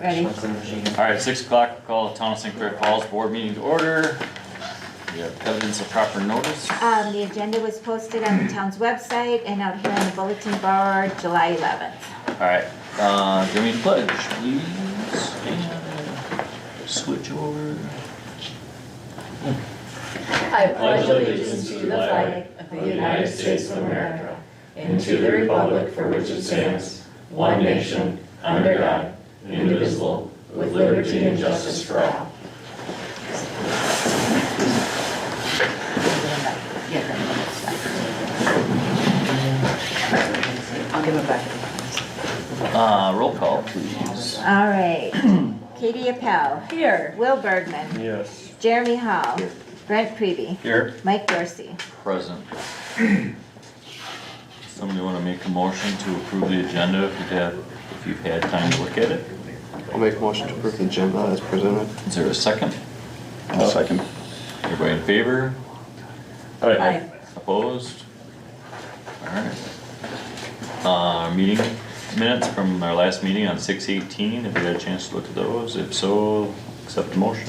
Ready? All right, 6 o'clock, call the Town of St. Croix Falls Board meeting to order. We have evidence of proper notice. The agenda was posted on the town's website and out here on the bulletin board July 11th. All right, give me the pledge, please. And switch over. I pledge allegiance to the flag of the United States of America and to the republic for which it stands, one nation, under God, indivisible, with liberty and justice for all. I'll give it back. Roll call, please. All right. Katie Appel. Here. Will Bergman. Yes. Jeremy Hall. Here. Brent Preby. Here. Mike Dorsey. Present. Somebody want to make a motion to approve the agenda if you've had time to look at it? I'll make a motion to approve the agenda as presented. Is there a second? I'll second. Everybody in favor? Aye. Opposed? All right. Meeting minutes from our last meeting on 6/18. Have you had a chance to look at those? If so, accept the motion.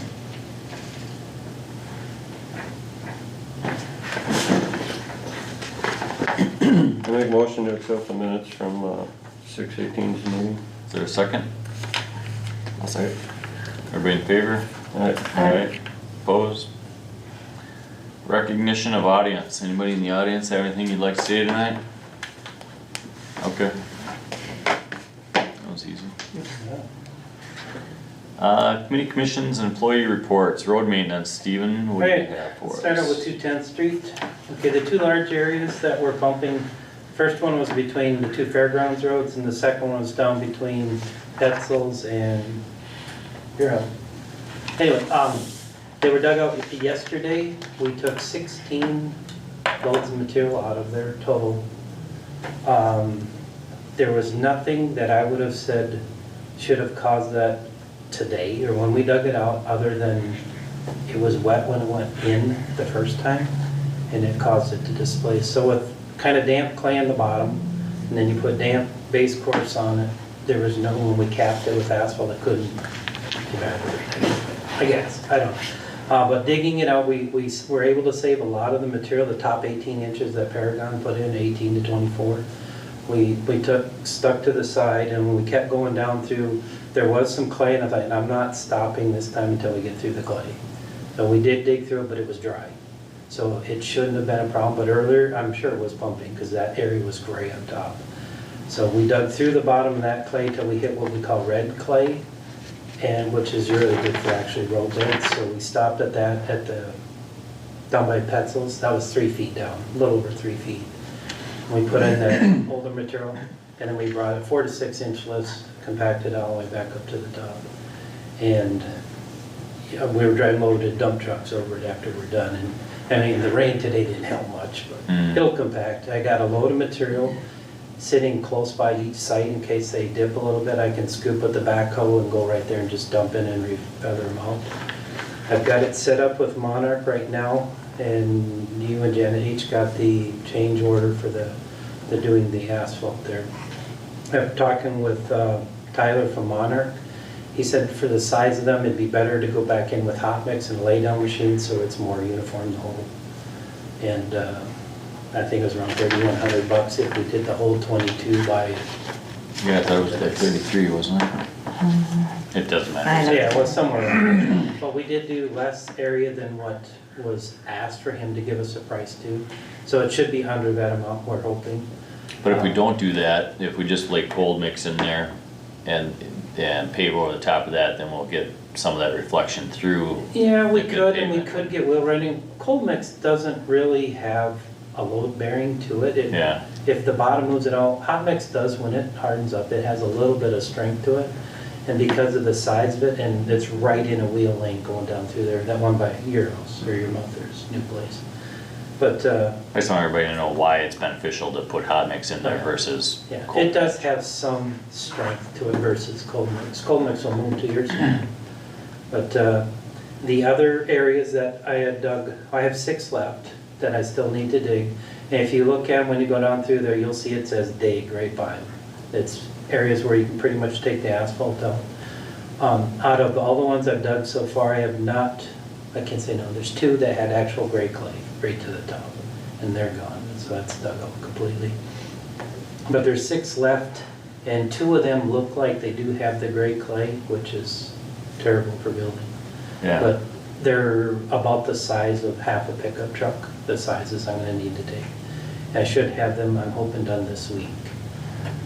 I make a motion to accept the minutes from 6/18's meeting. Is there a second? I'll second. Everybody in favor? Aye. Opposed? Recognition of audience. Anybody in the audience have anything you'd like to say tonight? Okay. That was easy. Committee commissions and employee reports. Road maintenance. Stephen, what do you have for us? Start out with 210th Street. Okay, the two large areas that we're pumping, first one was between the two fairgrounds roads, and the second one was down between Petzl's and your house. Anyway, they were dug out yesterday. We took 16 loads of material out of there total. There was nothing that I would have said should have caused that today or when we dug it out, other than it was wet when it went in the first time and it caused it to displace. So with kind of damp clay on the bottom and then you put damp base course on it, there was no, when we capped it with asphalt, it couldn't evaporate, I guess, I don't know. But digging it out, we were able to save a lot of the material, the top 18 inches that Paragon put in, 18 to 24. We stuck to the side, and when we kept going down through, there was some clay, and I thought, I'm not stopping this time until we get through the clay. So we did dig through it, but it was dry. So it shouldn't have been a problem, but earlier, I'm sure it was pumping, because that area was gray on top. So we dug through the bottom of that clay till we hit what we call red clay, and which is really good for actually road beds. So we stopped at that down by Petzl's. That was 3 feet down, a little over 3 feet. We put in the older material, and then we brought it 4 to 6 inch lifts, compacted all the way back up to the top. And we were driving loaded dump trucks over it after we're done. And I mean, the rain today didn't help much, but it'll compact. I got a load of material sitting close by each site in case they dip a little bit. I can scoop with the backhoe and go right there and just dump in and re-feather them out. I've got it set up with Monarch right now, and you and Janet each got the change order for the doing the asphalt there. I'm talking with Tyler from Monarch. He said for the size of them, it'd be better to go back in with hot mix and lay down machines so it's more uniform the whole. And I think it was around $3,100 if we did the whole 22 by. Yeah, I thought it was like 33, wasn't it? It doesn't matter. Yeah, it was somewhere around there. But we did do less area than what was asked for him to give us a price to. So it should be under that amount, we're hoping. But if we don't do that, if we just lay cold mix in there and pave over the top of that, then we'll get some of that reflection through. Yeah, we the good could, and we pavement. could get wheel running. Cold mix doesn't really have a load bearing to it. Yeah. If the bottom moves at all, hot mix does when it hardens up. It has a little bit of strength to it. And because of the size of it, and it's right in a wheel lane going down through there, that one by your house or your mother's new place. But I just want everybody to know why it's beneficial to put hot mix in there versus yeah, cold it does mix. have some strength to it versus cold mix. Cold mix will move to your side. But the other areas that I had dug, I have 6 left that I still need to dig. And if you look at when you go down through there, you'll see it says dig right by them. It's areas where you can pretty much take the asphalt out. Out of all the ones I've dug so far, I have not, I can't say no, there's 2 that had actual gray clay right to the top, and they're gone, so that's dug out completely. But there's 6 left, and 2 of them look like they do have the gray clay, which is terrible for building. Yeah, But they're about the size of half a pickup truck, the sizes I'm gonna need to take. I should have them, I'm hoping, done this week.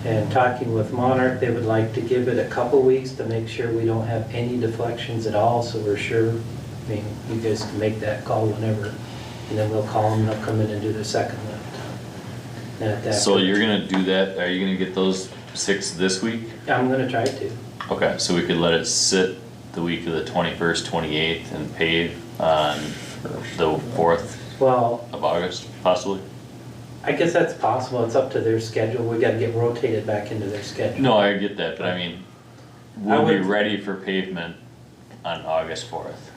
And talking with Monarch, they would like to give it a couple weeks to make sure we don't have any deflections at all, so we're sure. I mean, you guys can make that call whenever, and then we'll call them, and they'll come in and do their second lift. And at that so point- you're gonna do that, are you gonna get those 6 this week? I'm gonna try to. Okay, so we could let it sit the week of the 21st, 28th and pave on the 4th Well, of August, possibly? I guess that's possible, it's up to their schedule, we gotta get rotated back into their schedule. No, I get that, but I mean, I we'll be would- ready for pavement on August 4th.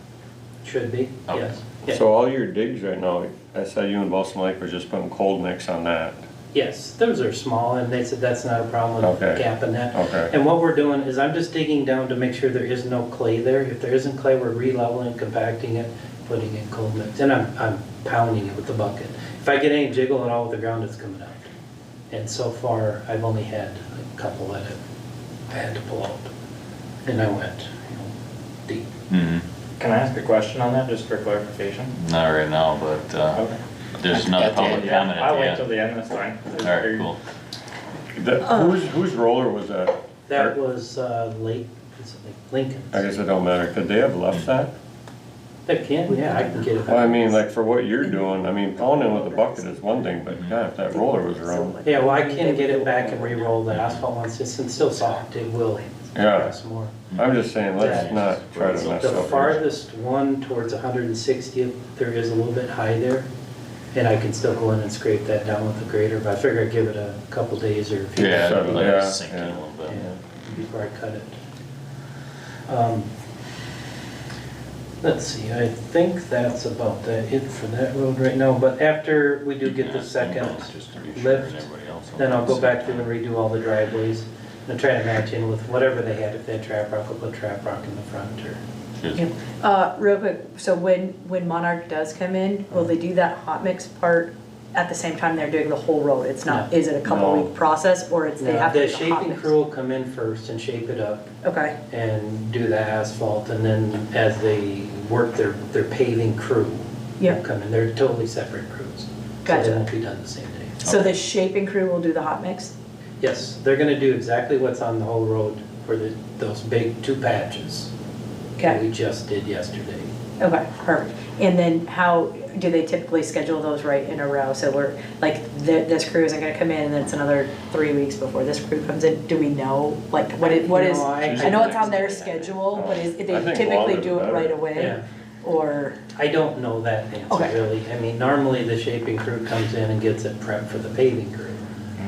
Should be, Okay. yes. Yeah. So all your digs right now, I said you and Balsam Lake were just putting cold mix on that. Yes, those are small, and they said that's not a problem with Okay. capping that. Okay. And what we're doing is I'm just digging down to make sure there is no clay there. If there isn't clay, we're re-leveling, compacting it, putting in cold mix, and I'm pounding it with the bucket. If I get any jiggle at all with the ground, it's coming out. And so far, I've only had a couple that I had to pull out. And I went, deep. Mm-hmm. Can I ask a question on that, just for clarification? Not right now, but, Okay. there's another At the end, public yeah. comment at I'll the wait end. till the end, that's fine. Alright, cool. Whose roller was that? That was Lake, is it Lincoln? I guess it don't matter. Could they have left that? They can, yeah, I can get it. Well, I mean, like for what you're doing, I mean, pounding with a bucket is one thing, but God, if that roller was around. Yeah, well, I can get it back and re-roll the asphalt once it's still soft, it will Yeah. press more. I'm just saying, let's not try to mess The up. farthest one towards 160th, there is a little bit high there, and I can still go in and scrape that down with the grader, but I figure I'd give it a couple days or a few Yeah, Settle, let yeah, it sink in a yeah. little bit. yeah, before I cut it. Let's see, I think that's about it for that road right now, but after we do get the second Just to be sure and lift, everybody else will then I'll go know. back through and redo all the driveways and try to match in with whatever they had. If they had trap rock, I'll put trap rock in the front or. Cheers. Real quick, so when Monarch does come in, will they do that hot mix part at the same time they're doing the whole road? It's not, No. is it a couple No. week process, or it's they have to The do the hot shaping mix? crew will come in first and shape it up Okay, and do the asphalt, and then as they work their paving crew will Yep. come in. They're totally separate crews. So Gotcha. they won't be done the same day. so the shaping crew will do the hot mix? Yes, they're gonna do exactly what's on the whole road for those big 2 patches that Okay, we just did yesterday. okay, perfect. And then how do they typically schedule those right in a row? So we're, like, this crew isn't gonna come in, and then it's another 3 weeks before this crew comes in. Do we know, like, what is, No, I know it's on their schedule, but if I they think typically longer do the it better. right away? Yeah. Or, I don't know that answer Okay. really. I mean, normally the shaping crew comes in and gets it prepped for the paving crew.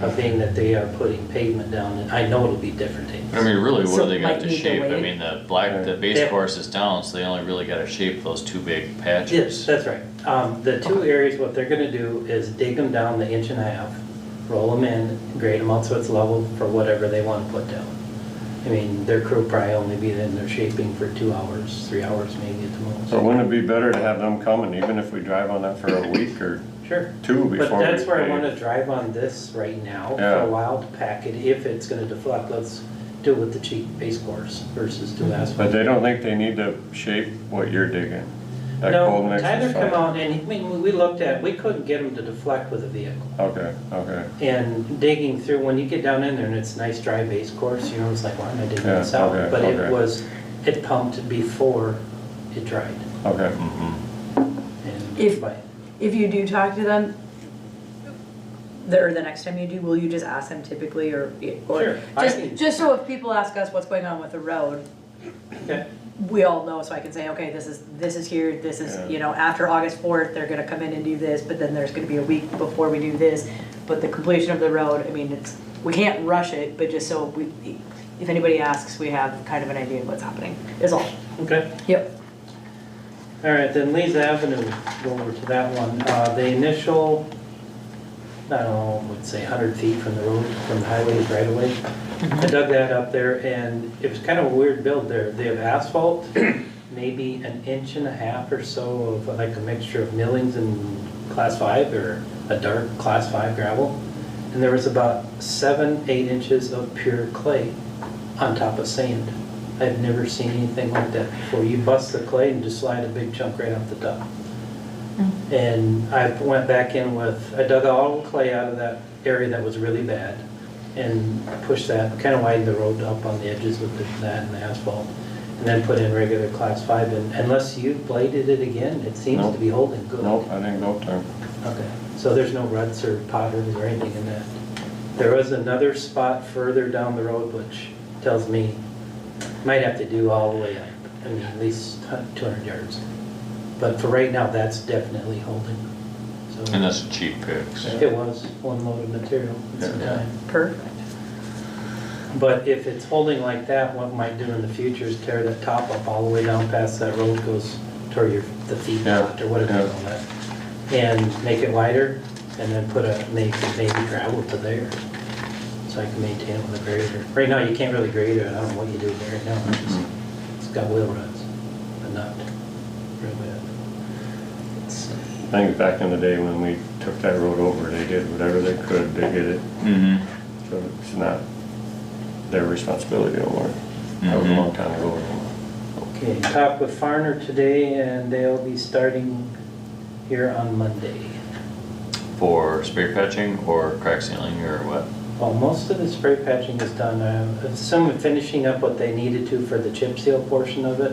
Of being that they are putting pavement down, and I know it'll be different days. I mean, really, what So do they got might to need to shape? I wait. mean, the base Yeah. course is down, so they only really gotta shape those 2 big Yes, patches. that's right. The 2 areas, what they're gonna do is dig them down the 1.5 inch, roll them in, grade them out so it's level for whatever they wanna put down. I mean, their crew probably only be in there shaping for 2 hours, 3 hours maybe at the most. So wouldn't it be better to have them come, and even if we drive on that for a week or Sure. 2 But before we that's where I pave? wanna drive on this right now for Yeah. a while to pack it. If it's gonna deflect, let's do it with the cheap base course versus do asphalt. But they don't think they need to shape what you're digging? That cold No, mix Tyler is come fine? out and, we looked at, we couldn't get them to deflect with a vehicle. Okay, okay. And digging through, when you get down in there and it's nice dry base course, you know, it's like, why am I digging Yeah, this out? okay, But okay. it pumped before it dried. Okay. Mhm. And If- by- if you do talk to them, or the next time you do, will you just ask them typically, or Sure, I just, can- just so if people ask us what's going on with the road, Okay, we all know, so I can say, okay, this is here, this is, Yeah. you know, after August 4th, they're gonna come in and do this, but then there's gonna be a week before we do this. But the completion of the road, I mean, we can't rush it, but just so if anybody asks, we have kind of an idea of what's happening, is all. okay. Yep. All right, then Lee's Avenue, go over to that one. The initial I don't know, let's say 100 feet from the road, from the highways right away. I dug that up there and it was kind of a weird build there. They have asphalt, maybe an inch and a half or so of like a mixture of millings and class 5 or a dark class 5 gravel. And there was about 7-8 inches of pure clay on top of sand. I've never seen anything like that before. You bust the clay and just slide a big chunk right off the top. And I went back in with, I dug all the clay out of that area that was really bad and pushed that, kind of widened the road up on the edges with that and the asphalt. And then put in regular class 5, and unless you bladed it again, it seems Nope. to be holding good. Nope, I didn't go up there. Okay, so there's no ruts or potholes or anything in that. There was another spot further down the road which tells me might have to do all the way up, I mean at least 200 yards. But for right now, that's definitely holding. So And that's a cheap fix. it was one load of material at some Yeah. time. Perfect. But if it's holding like that, what we might do in the future is tear that top up all the way down past that road goes toward the feed lot or whatever you call that. And make it wider and then put maybe gravel to there. So I can maintain it with a grader. Right now, you can't really grade it. I don't know what you do there right now. It's got wheel ruts, but not real bad. Let's see. I think back in the day when we took that road over, they did whatever they could to get it, Mm-hmm. so it's not their responsibility no more. That was a long time ago. Okay, talked with Farner today and they'll be starting here on Monday. For spray patching or crack sealing or what? Well, most of the spray patching is done. Some finishing up what they needed to for the chip seal portion of it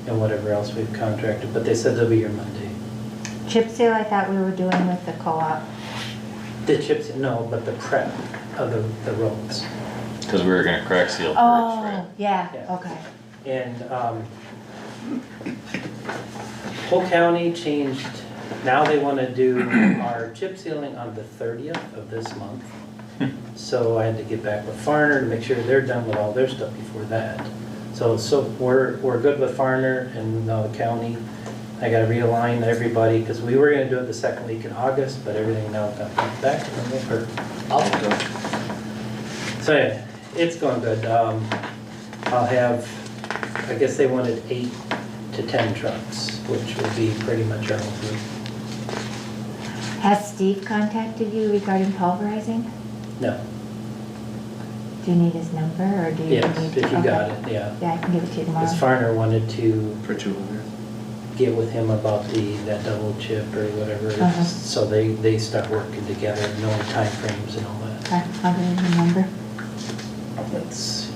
and whatever else we've contracted, but they said they'll be here Monday. Chip seal, I thought we were doing with the co-op. The chips, no, but the prep of the roads. Because we were gonna crack seal first, Oh, right? yeah, Yeah. okay. And whole county changed, now they want to do our chip sealing on the 30th of this month. So I had to get back with Farner to make sure they're done with all their stuff before that. So we're good with Farner and the county. I gotta realign everybody, because we were gonna do it the second week in August, but everything now got pushed back to November. So yeah, it's going good. I'll have, I guess they wanted 8 to 10 trucks, which will be pretty much our whole group. Has Steve contacted you regarding pulverizing? No, Do you need his number, or do you need yes, to? if you okay. got it, yeah. Yeah, I can give it to you tomorrow. Because Farner wanted to For 200. get with him about that double chip or whatever, Uh-huh. so they start working together, knowing timeframes and all that. Okay, I'll give you the number. Let's see.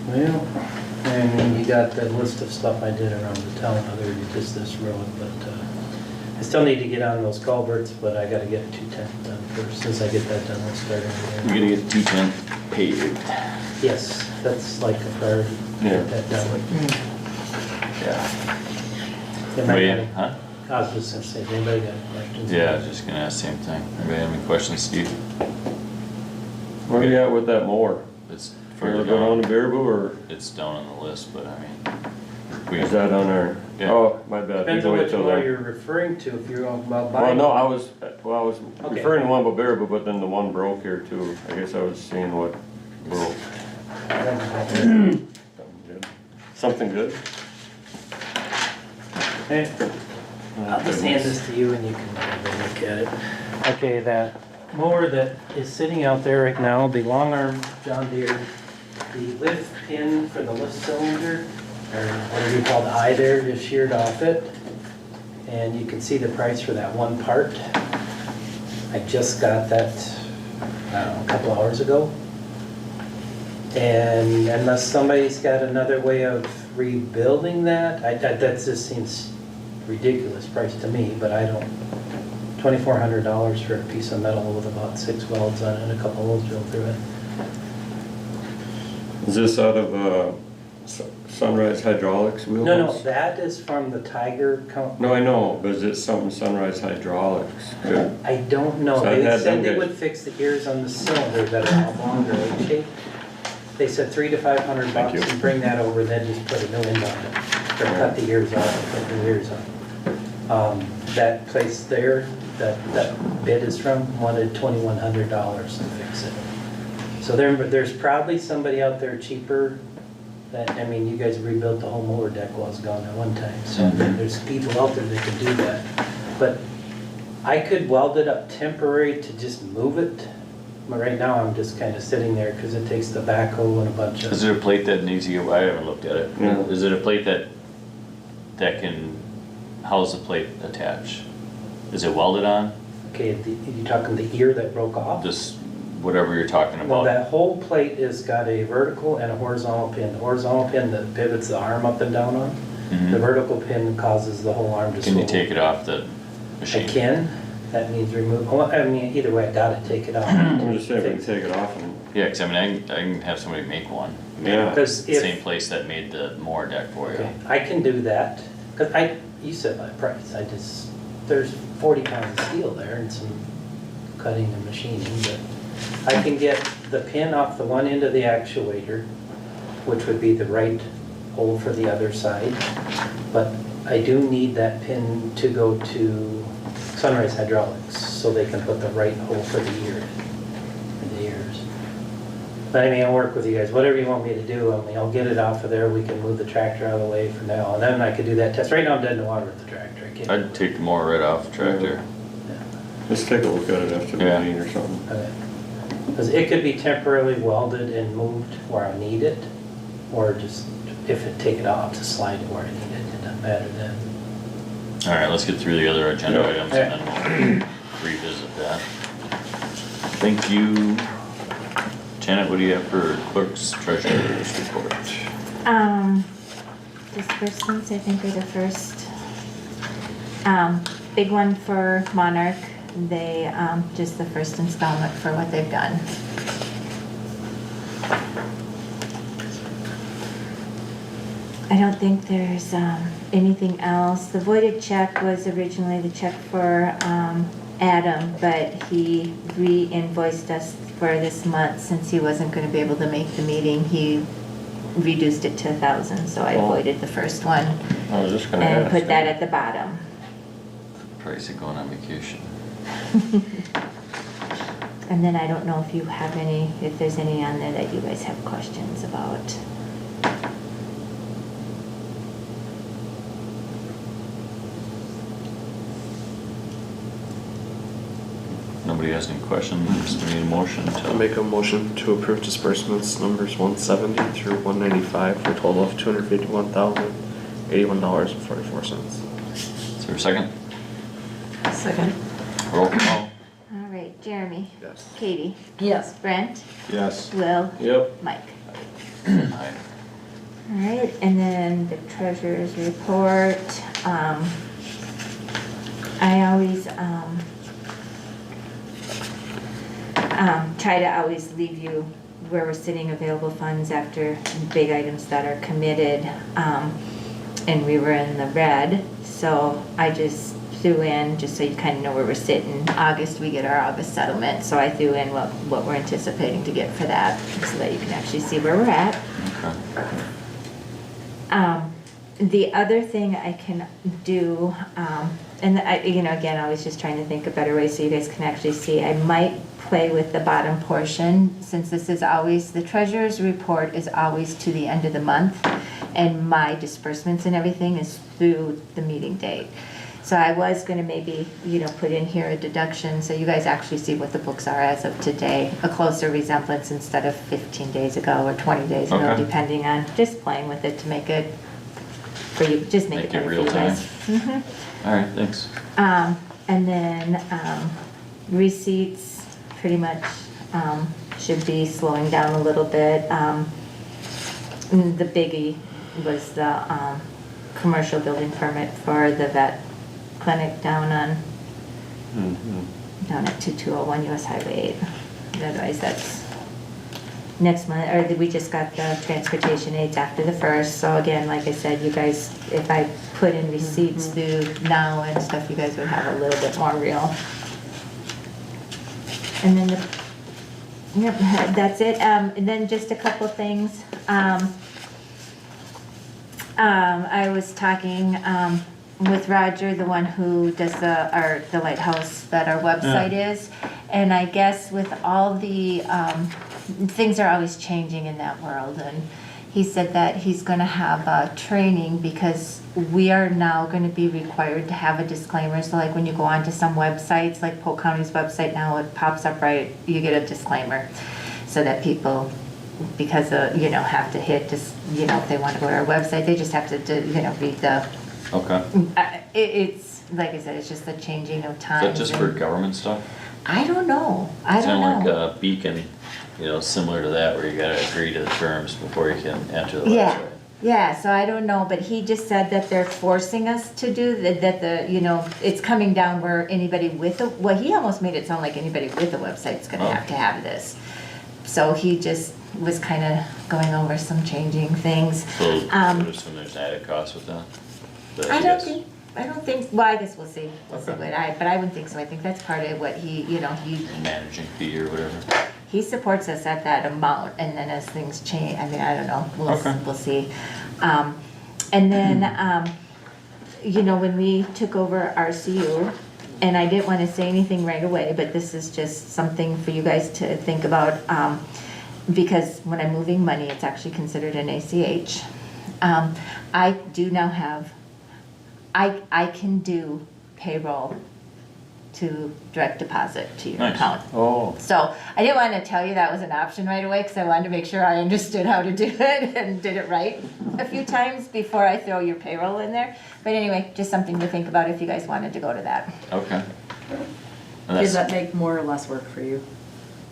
Well, and then you got the list of stuff I did around the town, other than just this road, but I still need to get on those culverts, but I gotta get 210 done first. Since I get that done, we'll start over We're there. gonna get 210 paved. Yes, that's like a priority. Yeah. Get that done. Yeah. Am I Wait, gonna- huh? I was just gonna say, has anybody got questions? Yeah, I was just gonna ask the same thing. Anybody have any questions, Steve? Where you at with that mower? It's Further further going on down. to Baraboo, or It's down on the list, but I mean, we, is that on our, Yeah. oh, my bad. Depends You on wait which till one then. you're referring to, if you're on about Well, buying. no, I was Okay. referring to one about Baraboo, but then the one broke here too. I guess I was seeing what broke. Something good. Something good? Hey, I'll just hand this to you and you can have a look at it. Okay, that mower that is sitting out there right now, the long arm John Deere, the lift pin for the lift cylinder, or whatever you call the eye there, is sheared off it. And you can see the price for that one part. I just got that, I don't know, a couple hours ago. And unless somebody's got another way of rebuilding that, that just seems ridiculous price to me, but I don't, $2,400 for a piece of metal with about 6 welds on it and a couple holes drilled through it. Is this out of Sunrise Hydraulics wheelhouse? No, that is from the Tiger company. No, I know, but is it something Sunrise Hydraulics? Good. I don't know. So I They had said them they guys- would fix the ears on the cylinder that are all longer like shape. They said $300 to $500 Thank you. and bring that over, then just put a new end on it. Or cut the ears off and put new ears on. That place there, that bid is from, wanted $2,100 to fix it. So there's probably somebody out there cheaper that, I mean, you guys rebuilt the whole mower deck while I was gone at one time. So there's people out there that could do that. But I could weld it up temporary to just move it. But right now, I'm just kind of sitting there because it takes the backhoe and a bunch of. Is there a plate that needs to get, I haven't looked at it. Yeah. Is it a plate that can, how's the plate attached? Is it welded on? Okay, you talking the ear that broke off? Just whatever you're talking Well, about? that whole plate has got a vertical and a horizontal pin. The horizontal pin that pivots the arm up and down on. Mhm. The vertical pin causes the whole arm to Can you swivel. take it off the I machine? can. That means remove, well, I mean, either way, I gotta take it off. I'm just saying, we can take it off and, Yeah, cause I mean, I can have somebody make one. yeah. Because if. Same place that made the mower deck for you. Okay, I can do that, because you said my price, there's 40 pounds of steel there and some cutting and machining, but I can get the pin off the one end of the actuator, which would be the right hole for the other side, but I do need that pin to go to Sunrise Hydraulics, so they can put the right hole for the ear, in the ears. But I mean, I'll work with you guys, whatever you want me to do, I mean, I'll get it off of there, we can move the tractor out of the way for now, and then I could do that test. Right now, I'm dead in the water with the tractor, I can't. I'd take the mower right off the tractor. Let's take a look at it after the Yeah. meeting or something. Because it could be temporarily welded and moved where I need it, or just, if it, take it off to slide it where I need it doesn't matter then. Alright, let's get through the other agenda Yeah. items and then we'll revisit that. Thank you. Janet, what do you have for clerk's treasurer's report? Disbursements, I think, are the first. Big one for Monarch, they, just the first installment for what they've done. I don't think there's, anything else. The voided check was originally the check for, Adam, but he re-invoiced us for this month since he wasn't gonna be able to make the meeting. He reduced it to 1,000, so I Oh. voided the first one I was just gonna and ask. put that at the bottom. Price of going on vacation. And then I don't know if you have any, if there's any on there that you guys have questions about. Nobody has any questions? We need a motion I'll to, make a motion to approve disbursements numbers 170 through 195 for a total of $251,081.44. is there a second? Second. Roll call. All right, Jeremy, Yes. Katie, Yes. Brent, Yes. Will, Yep. Mike. Aye. All right, and then the treasurer's report, I always, try to always leave you where we're sitting available funds after big items that are committed, and we were in the red, so I just threw in, just so you kind of know where we're sitting. August, we get our August settlement, so I threw in what we're anticipating to get for that, so that you can actually see where we're at. Okay. The other thing I can do, and I, again, I was just trying to think of better ways so you guys can actually see. I might play with the bottom portion, since this is always, the treasurer's report is always to the end of the month, and my disbursements and everything is through the meeting date. So I was gonna maybe, put in here a deduction, so you guys actually see what the books are as of today, a closer resemblance instead of 15 days ago or 20 days ago, Okay. depending on, just playing with it to make it, for you, just make it Make it better for real you guys. time. Alright, thanks. And then, receipts, pretty much, should be slowing down a little bit. The biggie was the, commercial building permit for the vet clinic down at 2201 US Highway 8. Otherwise, that's next month, or we just got the transportation aids after the 1st. So again, like I said, you guys, if I put in receipts through now and stuff, you guys would have a little bit more real. And then, yep, that's it. And then just a couple things. I was talking, with Roger, the one who does the lighthouse that our website is. And I guess with all the, things are always changing in that world. And he said that he's gonna have a training because we are now gonna be required to have a disclaimer. So like when you go onto some websites, like Polk County's website now, it pops up right, you get a disclaimer. So that people, because have to hit just, if they want to go to our website, they just have to, read the, Okay. it's, like I said, it's just the changing of Is times. that just for government stuff? I don't know, I don't Kind of know. like a beacon, similar to that, where you gotta agree to the terms before you can enter the Yeah, website. yeah, so I don't know, but he just said that they're forcing us to do, that it's coming down where anybody with he almost made it sound like anybody with a website's gonna have to have this. So he just was kind of going over some changing things. So, there's added cost with that? But I guess- don't think, well, I guess we'll see, Okay. but I wouldn't think so, I think that's part of what he Managing fee or whatever. he supports us at that amount, and then as things change, I mean, I don't know, Okay. we'll see. And then, when we took over RCU, and I didn't want to say anything right away, but this is just something for you guys to think about, because when I'm moving money, it's actually considered an ACH. I do now have, I can do payroll to direct deposit to your Nice. account. Oh. So I didn't want to tell you that was an option right away because I wanted to make sure I understood how to do it and did it right a few times before I throw your payroll in there. But anyway, just something to think about if you guys wanted to go to that. Okay. And Does that's, that make more or less work for you?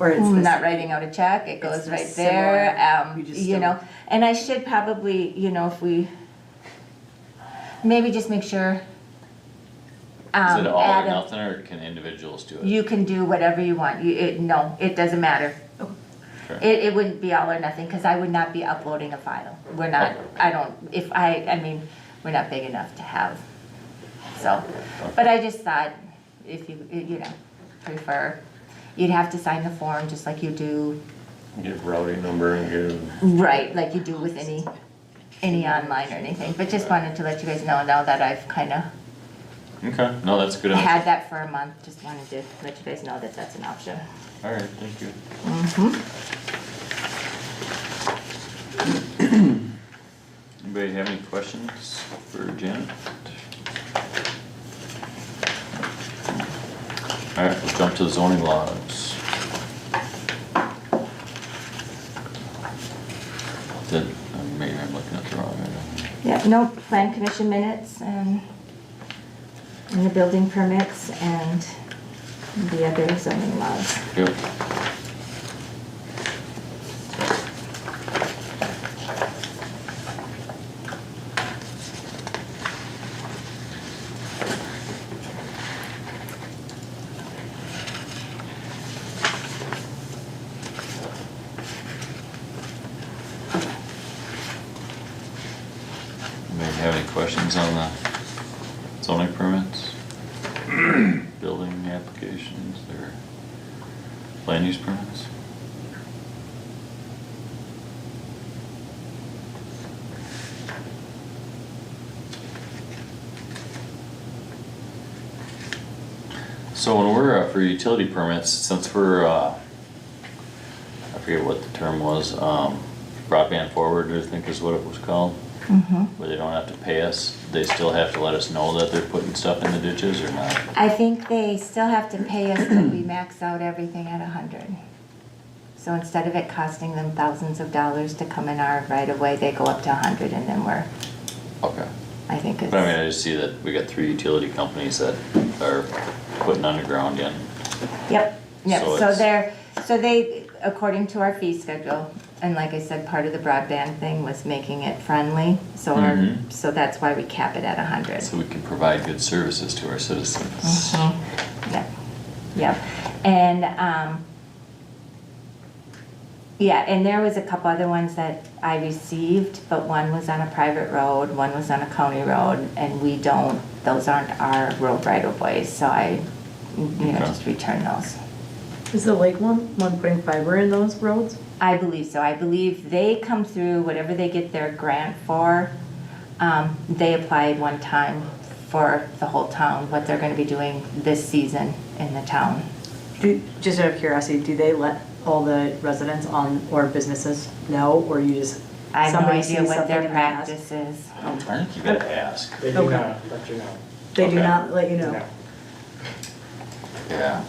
Or it's Not writing out a check, it goes It's right similar. there. You just don't- And I should probably, if we, maybe just make sure. is it all or add a- nothing, or can individuals do it? You can do whatever you want. No, it doesn't matter. Okay. It wouldn't be all or nothing, because I would not be uploading a file. We're not, we're not big enough to have, so. But I just thought, if you prefer, you'd have to sign the form just like you do, Give routing number and give, right, like you do with any online or anything. But just wanted to let you guys know now that I've kind of Okay, no, that's a good. had that for a month. Just wanted to let you guys know that that's an option. All right, thank you. Anybody have any questions for Janet? All right, let's jump to the zoning laws. Maybe I'm looking at the wrong item. Yeah, no, plan commission minutes and the building permits and the other zoning laws. Yep. Anybody have any questions on the zoning permits? Building applications or land use permits? So when we're, for utility permits, since we're, I forget what the term was, broadband forward, I think is what it was called. Where they don't have to pay us, they still have to let us know that they're putting stuff in the ditches or not? I think they still have to pay us, but we max out everything at 100. So instead of it costing them thousands of dollars to come in our right of way, they go up to 100 and then we're, Okay. I think it's. But I mean, I just see that we got 3 utility companies that are putting underground in. Yep, So so it's- so they, according to our fee schedule, and like I said, part of the broadband thing was making it friendly, so Mhm. so that's why we cap it at 100. So we can provide good services to our citizens. Yep, yep, and, yeah, and there was a couple other ones that I received, but one was on a private road, one was on a county road, and those aren't our road right of ways, so I, Okay. just return those. Is the lake one putting fiber in those roads? I believe so. I believe they come through whatever they get their grant for. They applied one time for the whole town, what they're gonna be doing this season in the town. Just out of curiosity, do they let all the residents on or businesses know, or you just, I have no somebody idea sees what something their and they ask? practice is. I think you gotta ask. They do Okay. not let you know. They do Okay. not let you know? No. Yeah.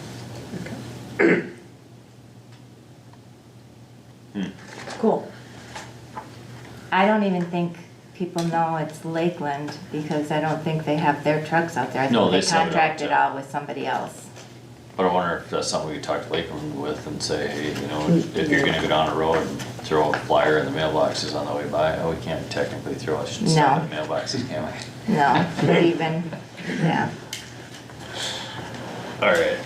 Cool. I don't even think people know it's Lakeland because I don't think they have their trucks out there. I No, think they they sub it out, contract it too. out with somebody else. But I wonder if that's something we could talk to Lakeland with and say, hey, you know, if you're gonna go down the road and throw a flyer in the mailboxes on the way by, oh, we can't technically throw it stuff in the mailboxes, can we? No, but even, yeah. All right.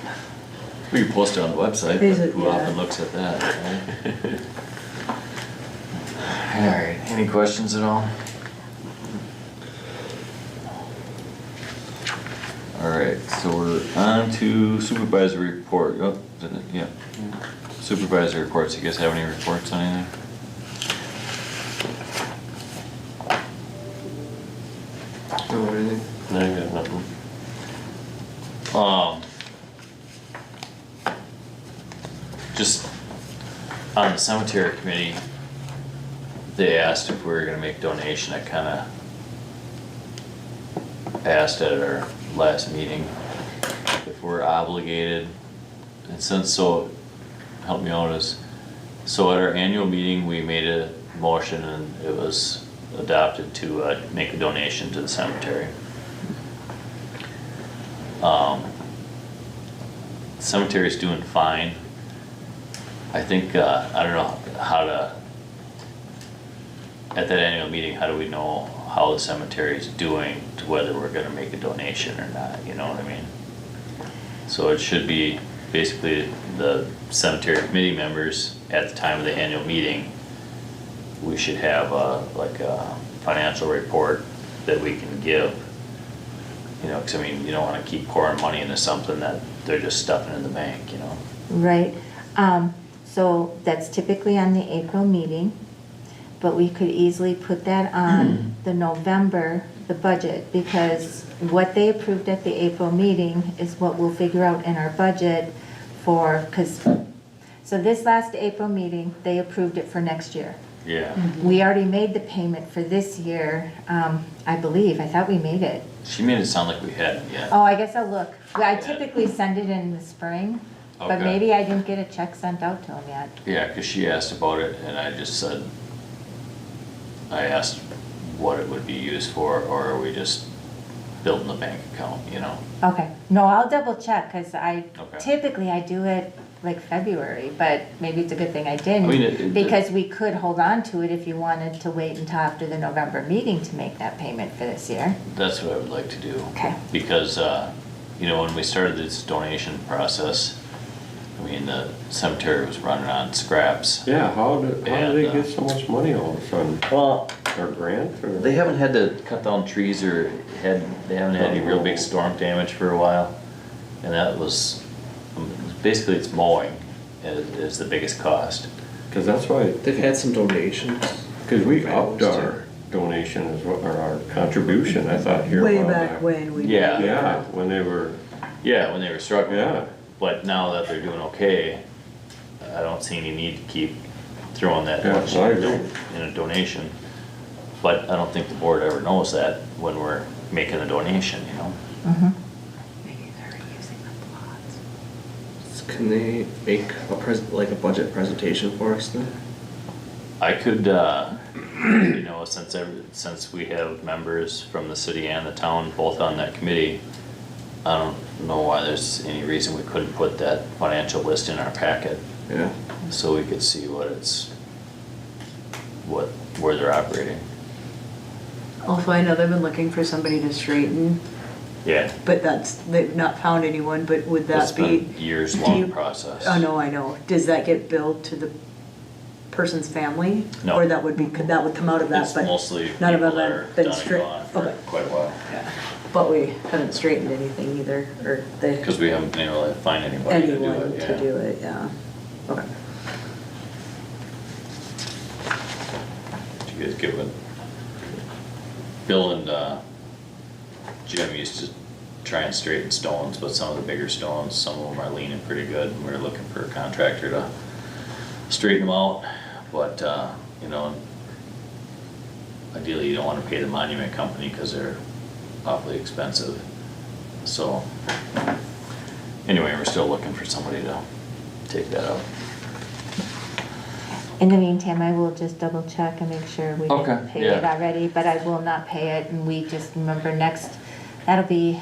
We can post it on the website, but Is it- who yeah. often looks at that, right? All right, any questions at all? All right, so we're on to supervisory report. Oh, isn't it? Yeah. Supervisory reports, you guys have any reports on anything? No, anything? No, you got nothing. Just on the cemetery committee, they asked if we were gonna make donation. I kinda asked at our last meeting if we're obligated. And since, so, help me out, so at our annual meeting, we made a motion and it was adopted to make a donation to the cemetery. Cemetery's doing fine. I think, I don't know how to, at that annual meeting, how do we know how the cemetery is doing to whether we're gonna make a donation or not, you know what I mean? So it should be basically the cemetery committee members at the time of the annual meeting, we should have like a financial report that we can give. You know, cause I mean, you don't wanna keep pouring money into something that they're just stuffing in the bank, you know? Right, so that's typically on the April meeting, but we could easily put that on the November, the budget, because what they approved at the April meeting is what we'll figure out in our budget for, so this last April meeting, they approved it for next year. Yeah, We already made the payment for this year, I believe, I thought we made it. she made it sound like we hadn't yet. Oh, I guess I'll look. I typically send it in the spring, but Okay. maybe I didn't get a check sent out to them yet. Yeah, cause she asked about it and I just said, I asked what it would be used for, or are we just building the bank account, you know? Okay, no, I'll double check, cause I Okay. typically I do it like February, but maybe it's a good thing I I mean, didn't. Because we could hold on to it if you wanted to wait until after the November meeting to make that payment for this year. That's what I would like to do. Okay. Because, you know, when we started this donation process, I mean, the cemetery was running on scraps. Yeah, how did they And, get so much money all of a sudden? Well, Or grant or? they haven't had to cut down trees or they haven't had any real big storm damage for a while. And that was, basically it's mowing is the biggest cost. Cause that's why, They've had some donations. cause we upped our donation as well, or our contribution, I thought here a Way while back when we. Yeah. Yeah, when they were, Yeah, when they were struggling. yeah. But now that they're doing okay, I don't see any need to keep throwing that Yeah, much I agree. in a donation. But I don't think the board ever knows that when we're making a donation, you know? Maybe they're using the plots. Can they make like a budget presentation for us then? I could, you know, since we have members from the city and the town both on that committee, I don't know why there's any reason we couldn't put that financial list in our packet, Yeah. so we could see where they're operating. Also, I know they've been looking for somebody to straighten, Yeah. but they've not found anyone, but would It's that been be? a years do long you- process. Oh, no, I know. Does that get billed to the person's family? No. Or that would come out of that, It's but mostly none of people them that are have been done and straight. gone for Okay. quite a while. Yeah. But we haven't straightened anything either, or Because we haven't been able to find anybody to do anyone it, to yeah. do it, yeah. Okay. Did you guys get what Bill and Jim used to try and straighten stones, but some of the bigger stones, some of them are leaning pretty good, and we're looking for a contractor to straighten them out, but, you know, ideally you don't wanna pay the monument company, cause they're awfully expensive, so. Anyway, we're still looking for somebody to take that out. In the meantime, I will just double check and make sure we Okay, didn't pay it yeah. already, but I will not pay it, and we just remember that'll be,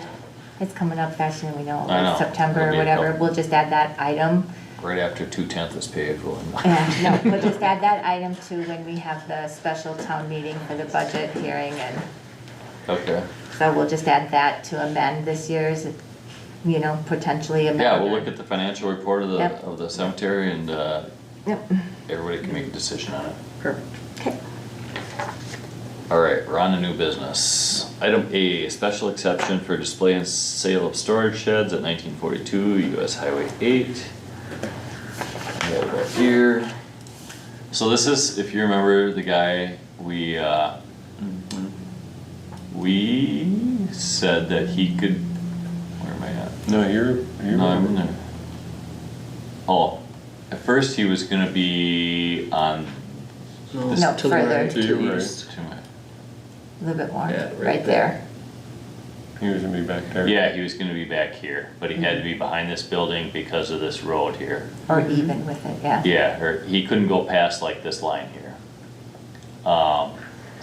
it's coming up faster than we know, I know. September It'll or be a whatever, couple- we'll just add that item. Right after 2/10 is paid for. And, no, we'll just add that item to when we have the special town meeting for the budget hearing, and Okay, so we'll just add that to amend this year's, you know, potentially amend. yeah, we'll look at the financial report of Yep. the cemetery, and, Yep, everybody can make a decision on it. Perfect. okay. All right, we're on to new business. Item A, special exception for display and sale of storage sheds at 1942 US Highway 8. We have it right here. So this is, if you remember the guy, we said that he could, where am I at? No, you're No, I'm in there. Oh, at first he was gonna be on, No, No, to the further. right, To to your the right. east. A little bit more, Yeah, right right there. He was gonna be back there. yeah, he was gonna be back here, but he had to be behind this building because of this road here. Or even with it, yeah. Yeah, or he couldn't go past like this line here.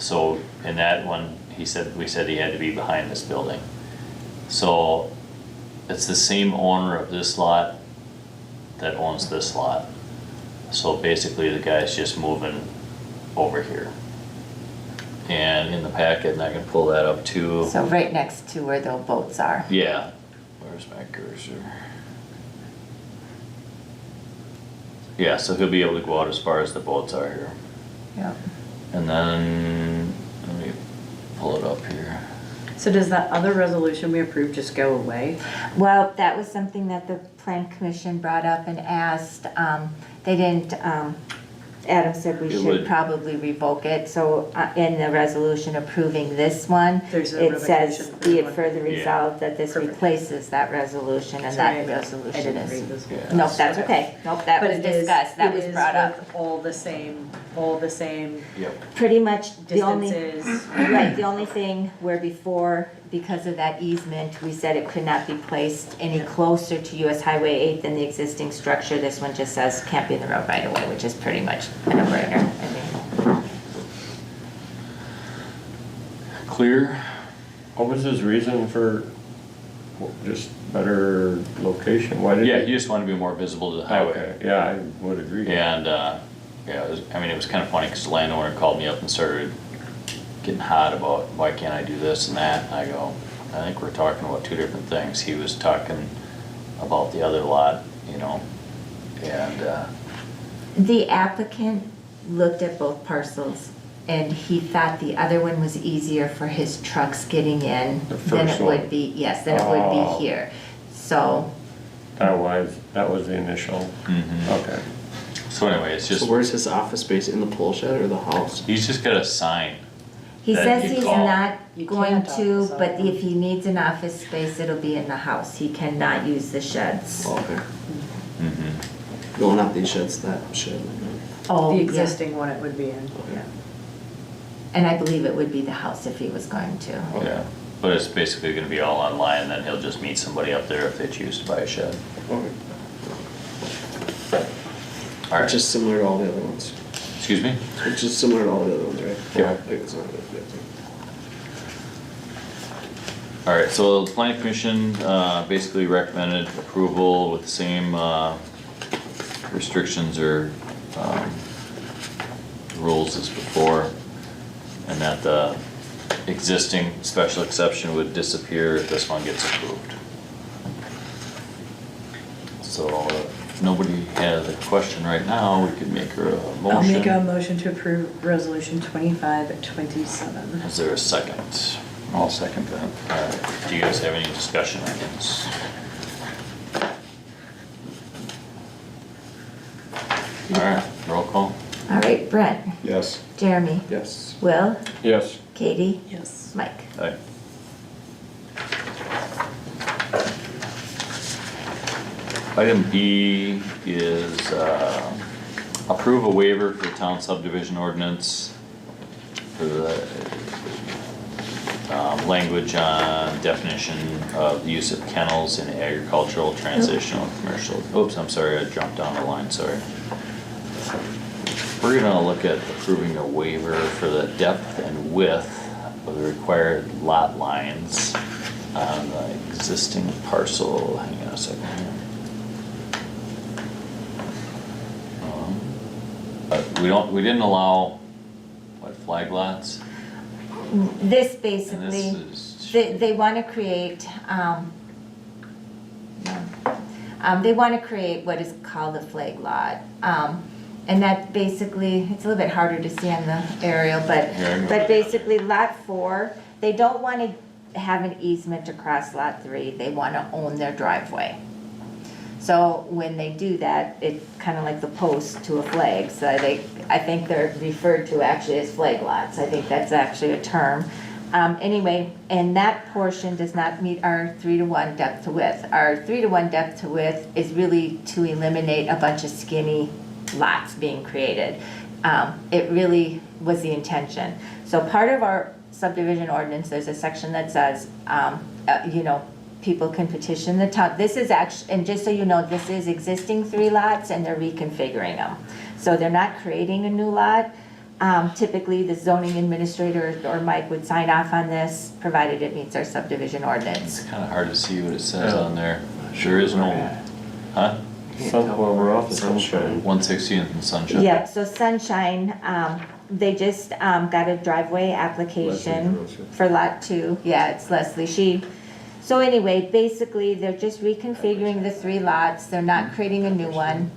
So in that one, we said he had to be behind this building. So it's the same owner of this lot that owns this lot. So basically the guy's just moving over here. And in the packet, and I can pull that up too. So right next to where the boats are. Yeah, where's my cursor? Yeah, so he'll be able to go out as far as the boats are here. Yep. And then, let me pull it up here. So does that other resolution we approved just go away? Well, that was something that the plan commission brought up and asked, they didn't, Adam said we It should would- probably revoke it, so in the resolution approving this one, There's a it says, revocation. be it further Yeah. resolved that this Perfect. replaces that resolution, and Sorry, that resolution I didn't is. read this one. Yeah. Nope, that's okay, nope, that But was it is- discussed, that was brought up. It is with all the same Yep. Pretty much the only. distances. Right, the only thing where before, because of that easement, we said it could not be placed any closer to US Highway 8 than the existing structure. This one just says can't be in the road right away, which is pretty much a no-brainer, I mean. Clear? What was his reason for just better location? Why did Yeah, he just wanted to be more visible to the highway. Okay, yeah, I would agree. And, yeah, it was kind of funny, because the landowner called me up and started getting hot about, why can't I do this and that? And I go, I think we're talking about two different things. He was talking about the other lot, you know, and, The applicant looked at both parcels and he thought the other one was easier for his trucks getting in The than first it would one. be, yes, than it would Oh. be here. So, That was the initial, mhm. okay. So anyway, it's So just, where's his office space, in the pole shed or the house? he's just got a sign. he That says you he's call. not You going can't to, office but on if he needs an office space, it'll be in the house. He cannot use the sheds. Oh, okay. Mhm. No, not these sheds, that shed. Oh, The yeah. existing one it would be in, yeah. And I believe it would be the house if he was going to. Yeah, but it's basically gonna be all online, and then he'll just meet somebody up there if they choose to buy a shed. Okay. All right, Which is similar to all the other ones. excuse me? Which is similar to all the other ones, right? Yeah. Like it's not good. All right, so the planning commission basically recommended approval with the same restrictions or rules as before, and that the existing special exception would disappear if this one gets approved. So if nobody has a question right now, we could make her a motion. I'll make a motion to approve resolution 2527. Is there a second? I'll second that. All right, do you guys have any discussion on this? All right, roll call. All right, Brent, Yes. Jeremy, Yes. Will, Yes, Katie, Yes. Mike. Aye. Item B is approve a waiver for the town subdivision ordinance for the language on definition of the use of kennels in agricultural, transitional, and commercial. Oops, I'm sorry, I jumped down the line, sorry. We're gonna look at approving a waiver for the depth and width of the required lot lines on the existing parcel. Hang on a second here. But we didn't allow, what, flag lots? This And basically, this is, they want to create, they want to create what is called a flag lot. And that basically, it's a little bit harder to see on the aerial, Yeah, but basically lot 4, they don't want to have an easement across lot 3, they want to own their driveway. So when they do that, it's kind of like the post to a flag, so I think they're referred to actually as flag lots, I think that's actually a term. Anyway, and that portion does not meet our 3-to-1 depth to width. Our 3-to-1 depth to width is really to eliminate a bunch of skinny lots being created. It really was the intention. So part of our subdivision ordinance, there's a section that says, people can petition the town. This is actually, and just so you know, this is existing 3 lots and they're reconfiguring them. So they're not creating a new lot. Typically, the zoning administrator or Mike would sign off on this, provided it meets our subdivision ordinance. it's kinda hard to see what it says on there. There is no, huh? Well, we're off the Sunshine. 160th and Sunshine. Yep, so Sunshine, they just got a driveway application Leslie Gross, for lot 2. Yeah, it's Leslie She. So anyway, basically, they're just reconfiguring the 3 lots. They're not creating a new one.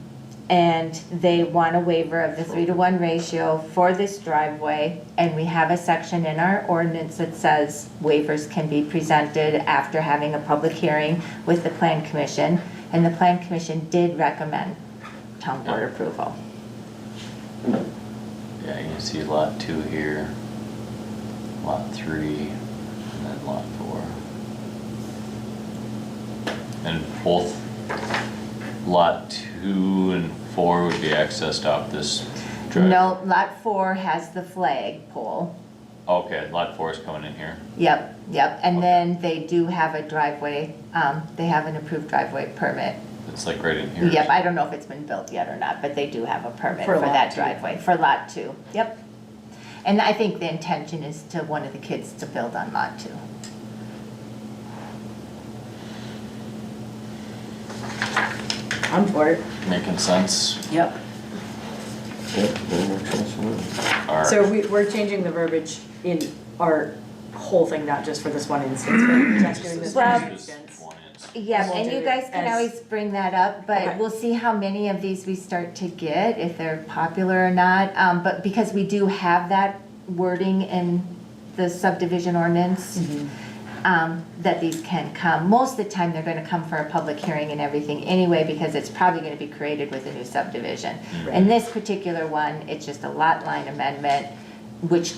And they want a waiver of the 3-to-1 ratio for this driveway. And we have a section in our ordinance that says waivers can be presented after having a public hearing with the Plan Commission. And the Plan Commission did recommend town board approval. Yeah, you can see lot 2 here, lot 3, and then lot 4. And both lot 2 and 4 would be accessed off this driveway? No, lot 4 has the flag pole. Okay, lot 4 is coming in here. Yep, and then they do have a driveway, they have an approved driveway permit. It's like right in here. Yep, I don't know if it's been built yet or not, but they do have a permit For for lot that 2. driveway, for lot 2, yep. And I think the intention is to one of the kids to build on lot 2. I'm for it. Making sense? Yep. Yep, very much so. Alright. So we're changing the verbiage in our whole thing, not just for this one instance, but just doing this Well- one instance. One is- Yeah, We'll and do you it guys can as- always bring that up, but Okay. we'll see how many of these we start to get, if they're popular or not. But because we do have that wording in the subdivision ordinance, that these can come. Most of the time, they're gonna come for a public hearing and everything anyway, because it's probably gonna be created with a new subdivision. In this particular one, it's just a lot line amendment, which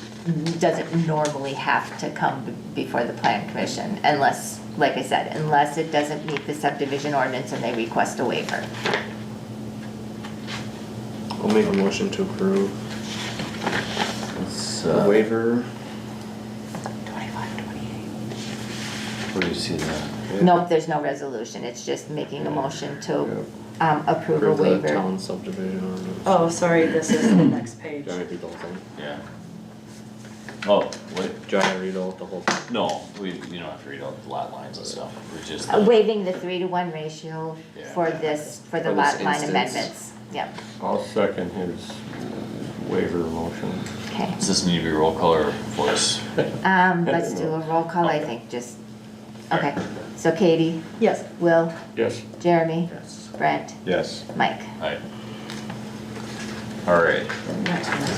doesn't normally have to come before the Plan Commission unless, like I said, unless it doesn't meet the subdivision ordinance and they request a waiver. I'll make a motion to approve It's, the waiver. 25, 28. where do you see that? Nope, there's no resolution, it's just making a motion to approve a Approve the waiver. town subdivision ordinance. Oh, sorry, this is the next page. Do I read the whole thing? Yeah. Oh, wait, Do I read all the whole thing? no, you don't have to read all the lot lines and stuff, we're just. Waiving the 3-to-1 ratio for this, for the For lot this line instance. amendments. Yep, I'll second his waiver motion. okay. Does this need to be roll call or voice? Let's do a roll call, I think, just, okay. So Katie, Yes. Will, Yes. Jeremy, Yes. Brent, Yes. Mike. Alright. Alright,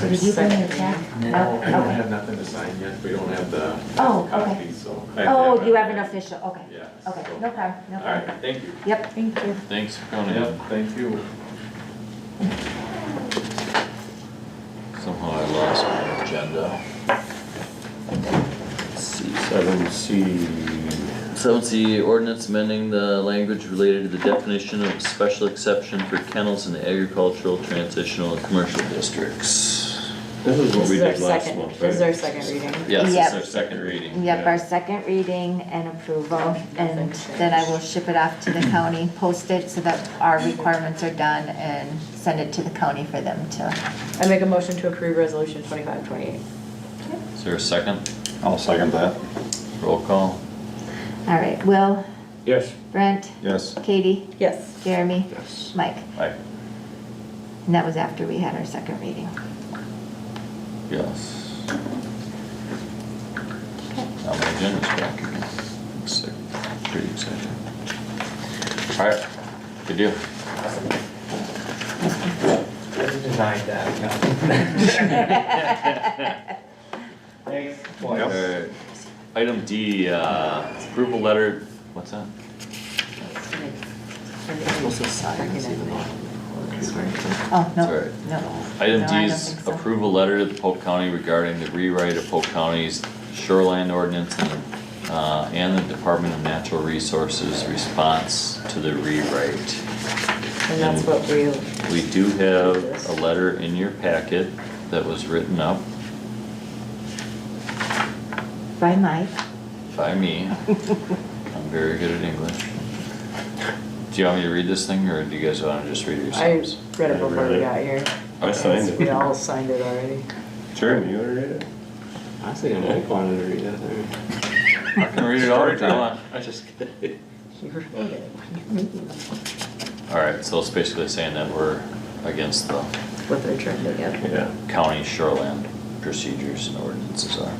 So did you bring your check? No, I Oh, don't okay. have nothing to sign yet, we don't have the Oh, okay. copy, so. Oh, you have an official, okay. Yeah. Okay, so- no problem, no All problem. right, thank you. Yep. Thank you. thanks for coming in. Yep, thank you. Somehow I lost my agenda. C, 7C, 7C, ordinance amending the language related to the definition of special exception for kennels in the agricultural, transitional, and commercial districts. This is what This we is our did last second, month, this is right? our second reading. Yes, this is Yep. our second reading. Yep, our second reading and approval, and then I will ship it off to the county, post it so that our requirements are done, and send it to the county for them to. I make a motion to approve resolution 2528. Is there a second? I'll second that. Roll call. All right, Will, Yes. Brent, Yes. Katie, Yes. Jeremy, Yes. Mike. Aye. And that was after we had our second reading. Yes. Now my agenda's back again. Sick. Pretty exciting. All right, good deal. Denied that. Thanks. All right. Item D, approval letter, what's that? Supposed to sign this even though. Oh, no, Sorry. no. Item No, I D don't is think so. approval letter to the Polk County regarding the rewrite of Polk County's shoreline ordinance and the Department of Natural Resources response to the rewrite. And that's what we. We do have a letter in your packet that was written up By Mike. by me. I'm very good at English. Do you want me to read this thing, or do you guys want to just read it I yourselves? read it before we got here. I signed We it. all signed it already. Jeremy, you wanna read it? I was thinking Mike wanted to read that. I can read it all if you want. I just kidding. You wrote it. Alright, so it's basically saying that we're against the What they're trying to get. Yeah. county shoreland procedures and ordinances are.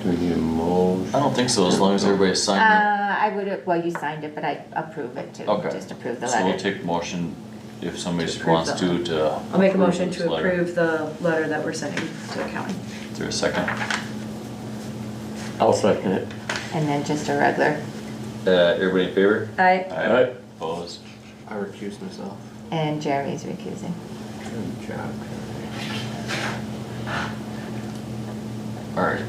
Do we need a motion? I don't think so, as long as everybody's signed I would, well, you signed it, but I approve it too. it. Okay. Just approve the So we'll letter. take motion if somebody To approve wants to. I'll make a motion this to letter. approve the letter that we're sending to the county. Is there a second? I'll second it. And then just a regular, Everybody in favor? Aye. Aye. Opposed? I recused myself. and Jeremy's recusing. Good job. Alright.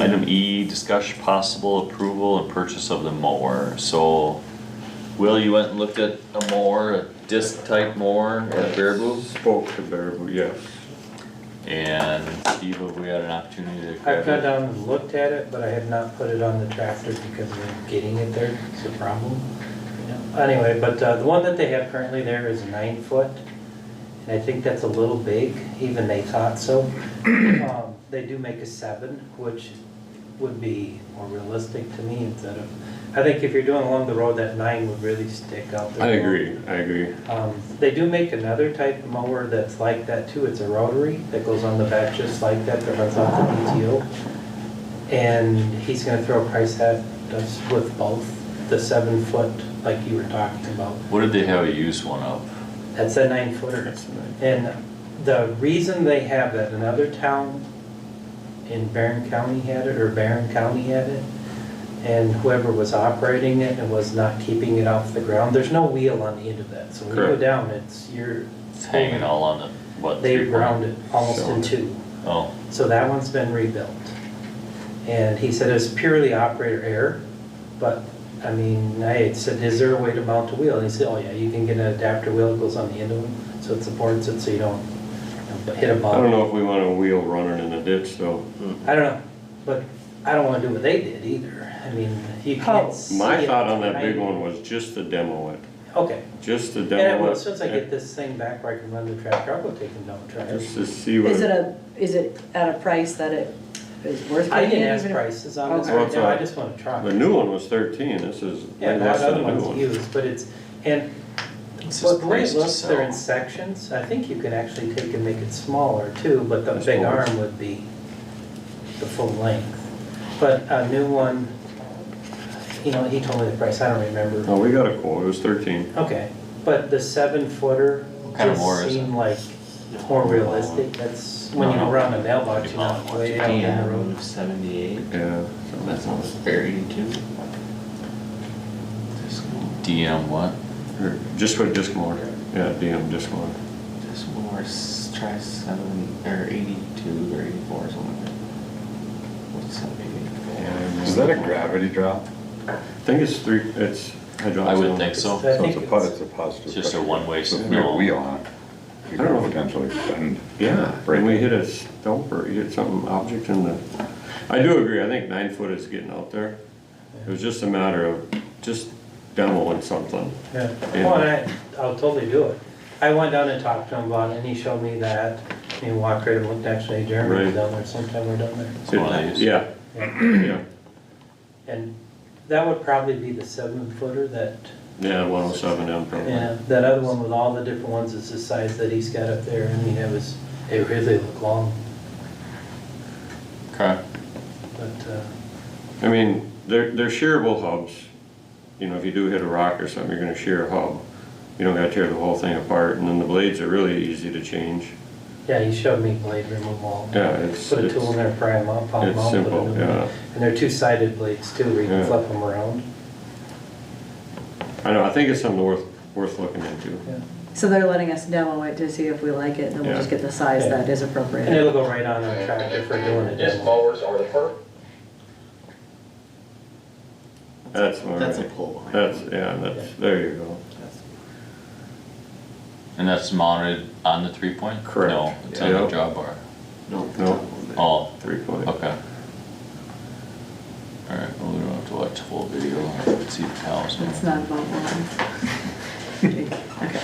Item E, discuss possible approval and purchase of the mower. So, Will, you went and looked at a mower, a disc type mower at Baraboo? Spoke to Baraboo, yes. And Steve, have we had an opportunity to I've grab gone it? down and looked at it, but I have not put it on the tractor because we're getting it there, it's a problem. Anyway, but the one that they have currently there is 9 foot, and I think that's a little big, even they thought so. They do make a 7, which would be more realistic to me instead of, I think if you're doing along the road, that 9 would really stick out there. I agree. They do make another type of mower that's like that too. It's a rotary that goes on the back just like that runs off the PTO. And he's gonna throw a price at us with both, the 7 foot like you were talking about. What did they have a used one of? That's a 9 footer. That's a 9. And the reason they have that, another town in Barron County had it, or Barron County had it, and whoever was operating it and was not keeping it off the ground, there's no wheel on the end of that. So when you go Correct. down, It's hanging all on the, what? they 3 ground it almost in 2. Oh, So that one's been rebuilt. And he said it's purely operator error, but I mean, I had said, is there a way to mount a wheel? And he said, oh yeah, you can get an adapter wheel that goes on the end of it, so it supports it so you don't hit a bump. I don't know if we want a wheel running in the ditch though. I don't know, but I don't wanna do what they did either. I mean, you can't see My it thought on that big behind one was just to demo it, Okay, just to and demo well, it. as soon as I get this thing back where I can run the tractor, I'll go take them down and try Just it. to see what. Is it at a price that it is worth I paying? didn't ask even if- prices on this Okay. right now, I just wanna try. The new one was 13, this is Yeah, less that than other the new one's one. used, but it's, and this is what the way priced it to looks, they're in sell. sections, I think you can actually take and make it smaller too, but the I big suppose. arm would be the full length. But a new one, you know, he told me the price, I don't remember. No, we got a quote, it was 13. Okay, but the 7 footer What kind of mower just is it? seemed like more realistic, that's when you No, no. run a mailbox, you know, way out in the road. 78. Yeah. That sounds buried too. DM what? Or just put disc mower. Yeah, DM disc mower. Just more try 82 or 84 or something like that. What's that maybe? Is that a gravity drop? I think it's hydraulic. I would think so. I So think it's a positive. It's just a pressure. one-way So if we have a signal. wheel on it, you I don't know. could potentially bend. Yeah, break when we it. hit a stump or you hit something, object in the, I do agree, I think 9 foot is getting out there. It was just a matter of just demoing something. Yeah, Yeah. well, and I'll totally do it. I went down and talked to him about it, and he showed me that, and he walked right and looked, actually, Jeremy was Right. down there sometime, we're down there. It's one of these. Yeah, Yeah. yeah, And that would probably be the 7-footer that, yeah, 107 M probably. yeah, that other one with all the different ones is the size that he's got up there, I mean, it really looked long, Okay. but, I mean, they're shearable hubs. You know, if you do hit a rock or something, you're gonna shear a hub. You don't gotta tear the whole thing apart, and then the blades are really easy to change. yeah, he showed me blade removal. Yeah, it's, Put a tool in there, pry them up, pop them it's out, put a simple, new one. yeah. And they're two-sided blades too, where you can Yeah. flip them around. I know, I think it's something worth looking into. So they're letting us demo it to see if we like it, and then we'll Yeah. just get the size Yeah. that is And appropriate. it'll go right on our tractor for doing a Disc demo. mowers are the first. That's all That's a right. pull behind. That's, there you go. And that's mounted on the 3-point? Correct. No, it's on Yeah. the job bar. No. No. Oh, 3-point. okay. Alright, well, we don't have to watch the full video, see the cows. It's not about one. Okay.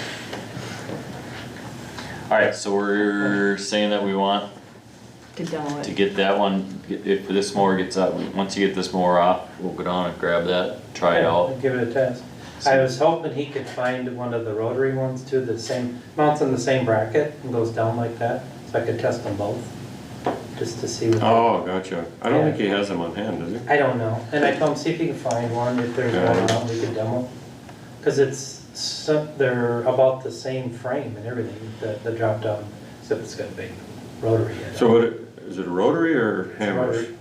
Alright, so we're saying that we want To demo to it. get that one, if this mower gets up, once you get this mower off, we'll go down and grab that, try it Yeah, out. Give it a test. I was hoping he could find one of the rotary ones too, the same, mounts in the same bracket and goes down like that, so I could test them both, just to see what. Oh, gotcha. I don't Yeah. think he has them on hand, does he? I don't know, and I told him, see if you can find one, if there's Yeah. one out, we could demo. Cause they're about the same frame and everything, the drop down, except it's got a big rotary in it. So is it a rotary or It's a hammers? rotary.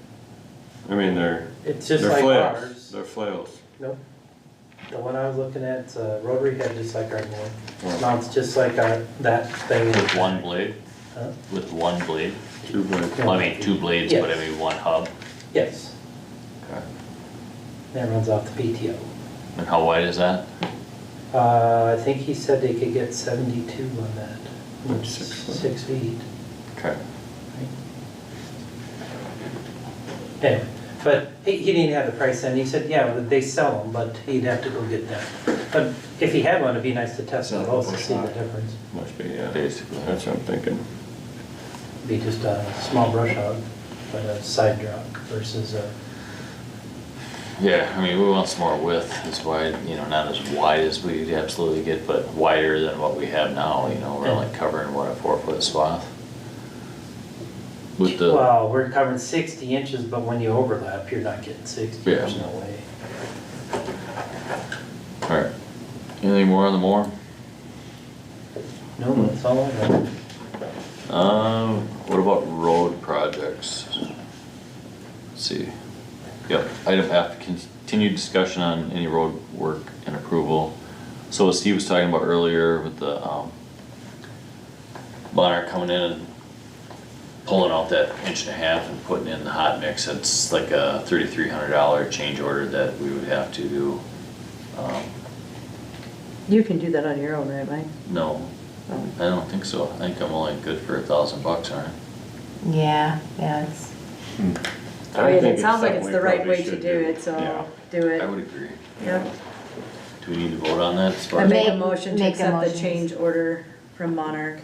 I mean, they're It's just they're like flails. ours. They're flails. Nope. The one I was looking at, it's a rotary head just like our mower. Oh. Mounts just like that thing. With one blade? Huh? With one blade? 2 blades. Well, I mean, 2 blades, but I Yes. mean, one hub. Yes, Okay. that runs off the PTO. And how wide is that? I think he said they could get 72 on that, which is 6 foot. 6 feet. Okay. Anyway, but he didn't have the price and he said, yeah, they sell them, but he'd have to go get that. But if he had one, it'd be nice to test them both to see the difference. Must be, yeah. Basically. That's what I'm thinking. Be just a small brush hog, but a side drop versus a, Yeah, I mean, we want some more width, as wide, you know, not as wide as we'd absolutely get, but wider than what we have now, you know, we're only covering, what, a 4-foot swath? With the, well, we're covering 60 inches, but when you overlap, you're not getting 60, there's Yeah. no way. alright, anything more on the mower? No, that's all I got. What about road projects? Let's see. Yep, item F, continued discussion on any road work and approval. So what Steve was talking about earlier with the, Bonner coming in and pulling out that 1.5 inch and putting in the hot mix, it's like a $3,300 change order that we would have to do. You can do that on your own, right, Mike? No, Oh. I don't think so. I think I'm only good for $1,000, aren't I? Yeah, it's, I mean, think it sounds like something it's we the right probably way to should do it, so Yeah. do it. I would agree. Yep. Do we need to vote on that as far I as make a Make- motion to make a accept the motion. change order from Monarch,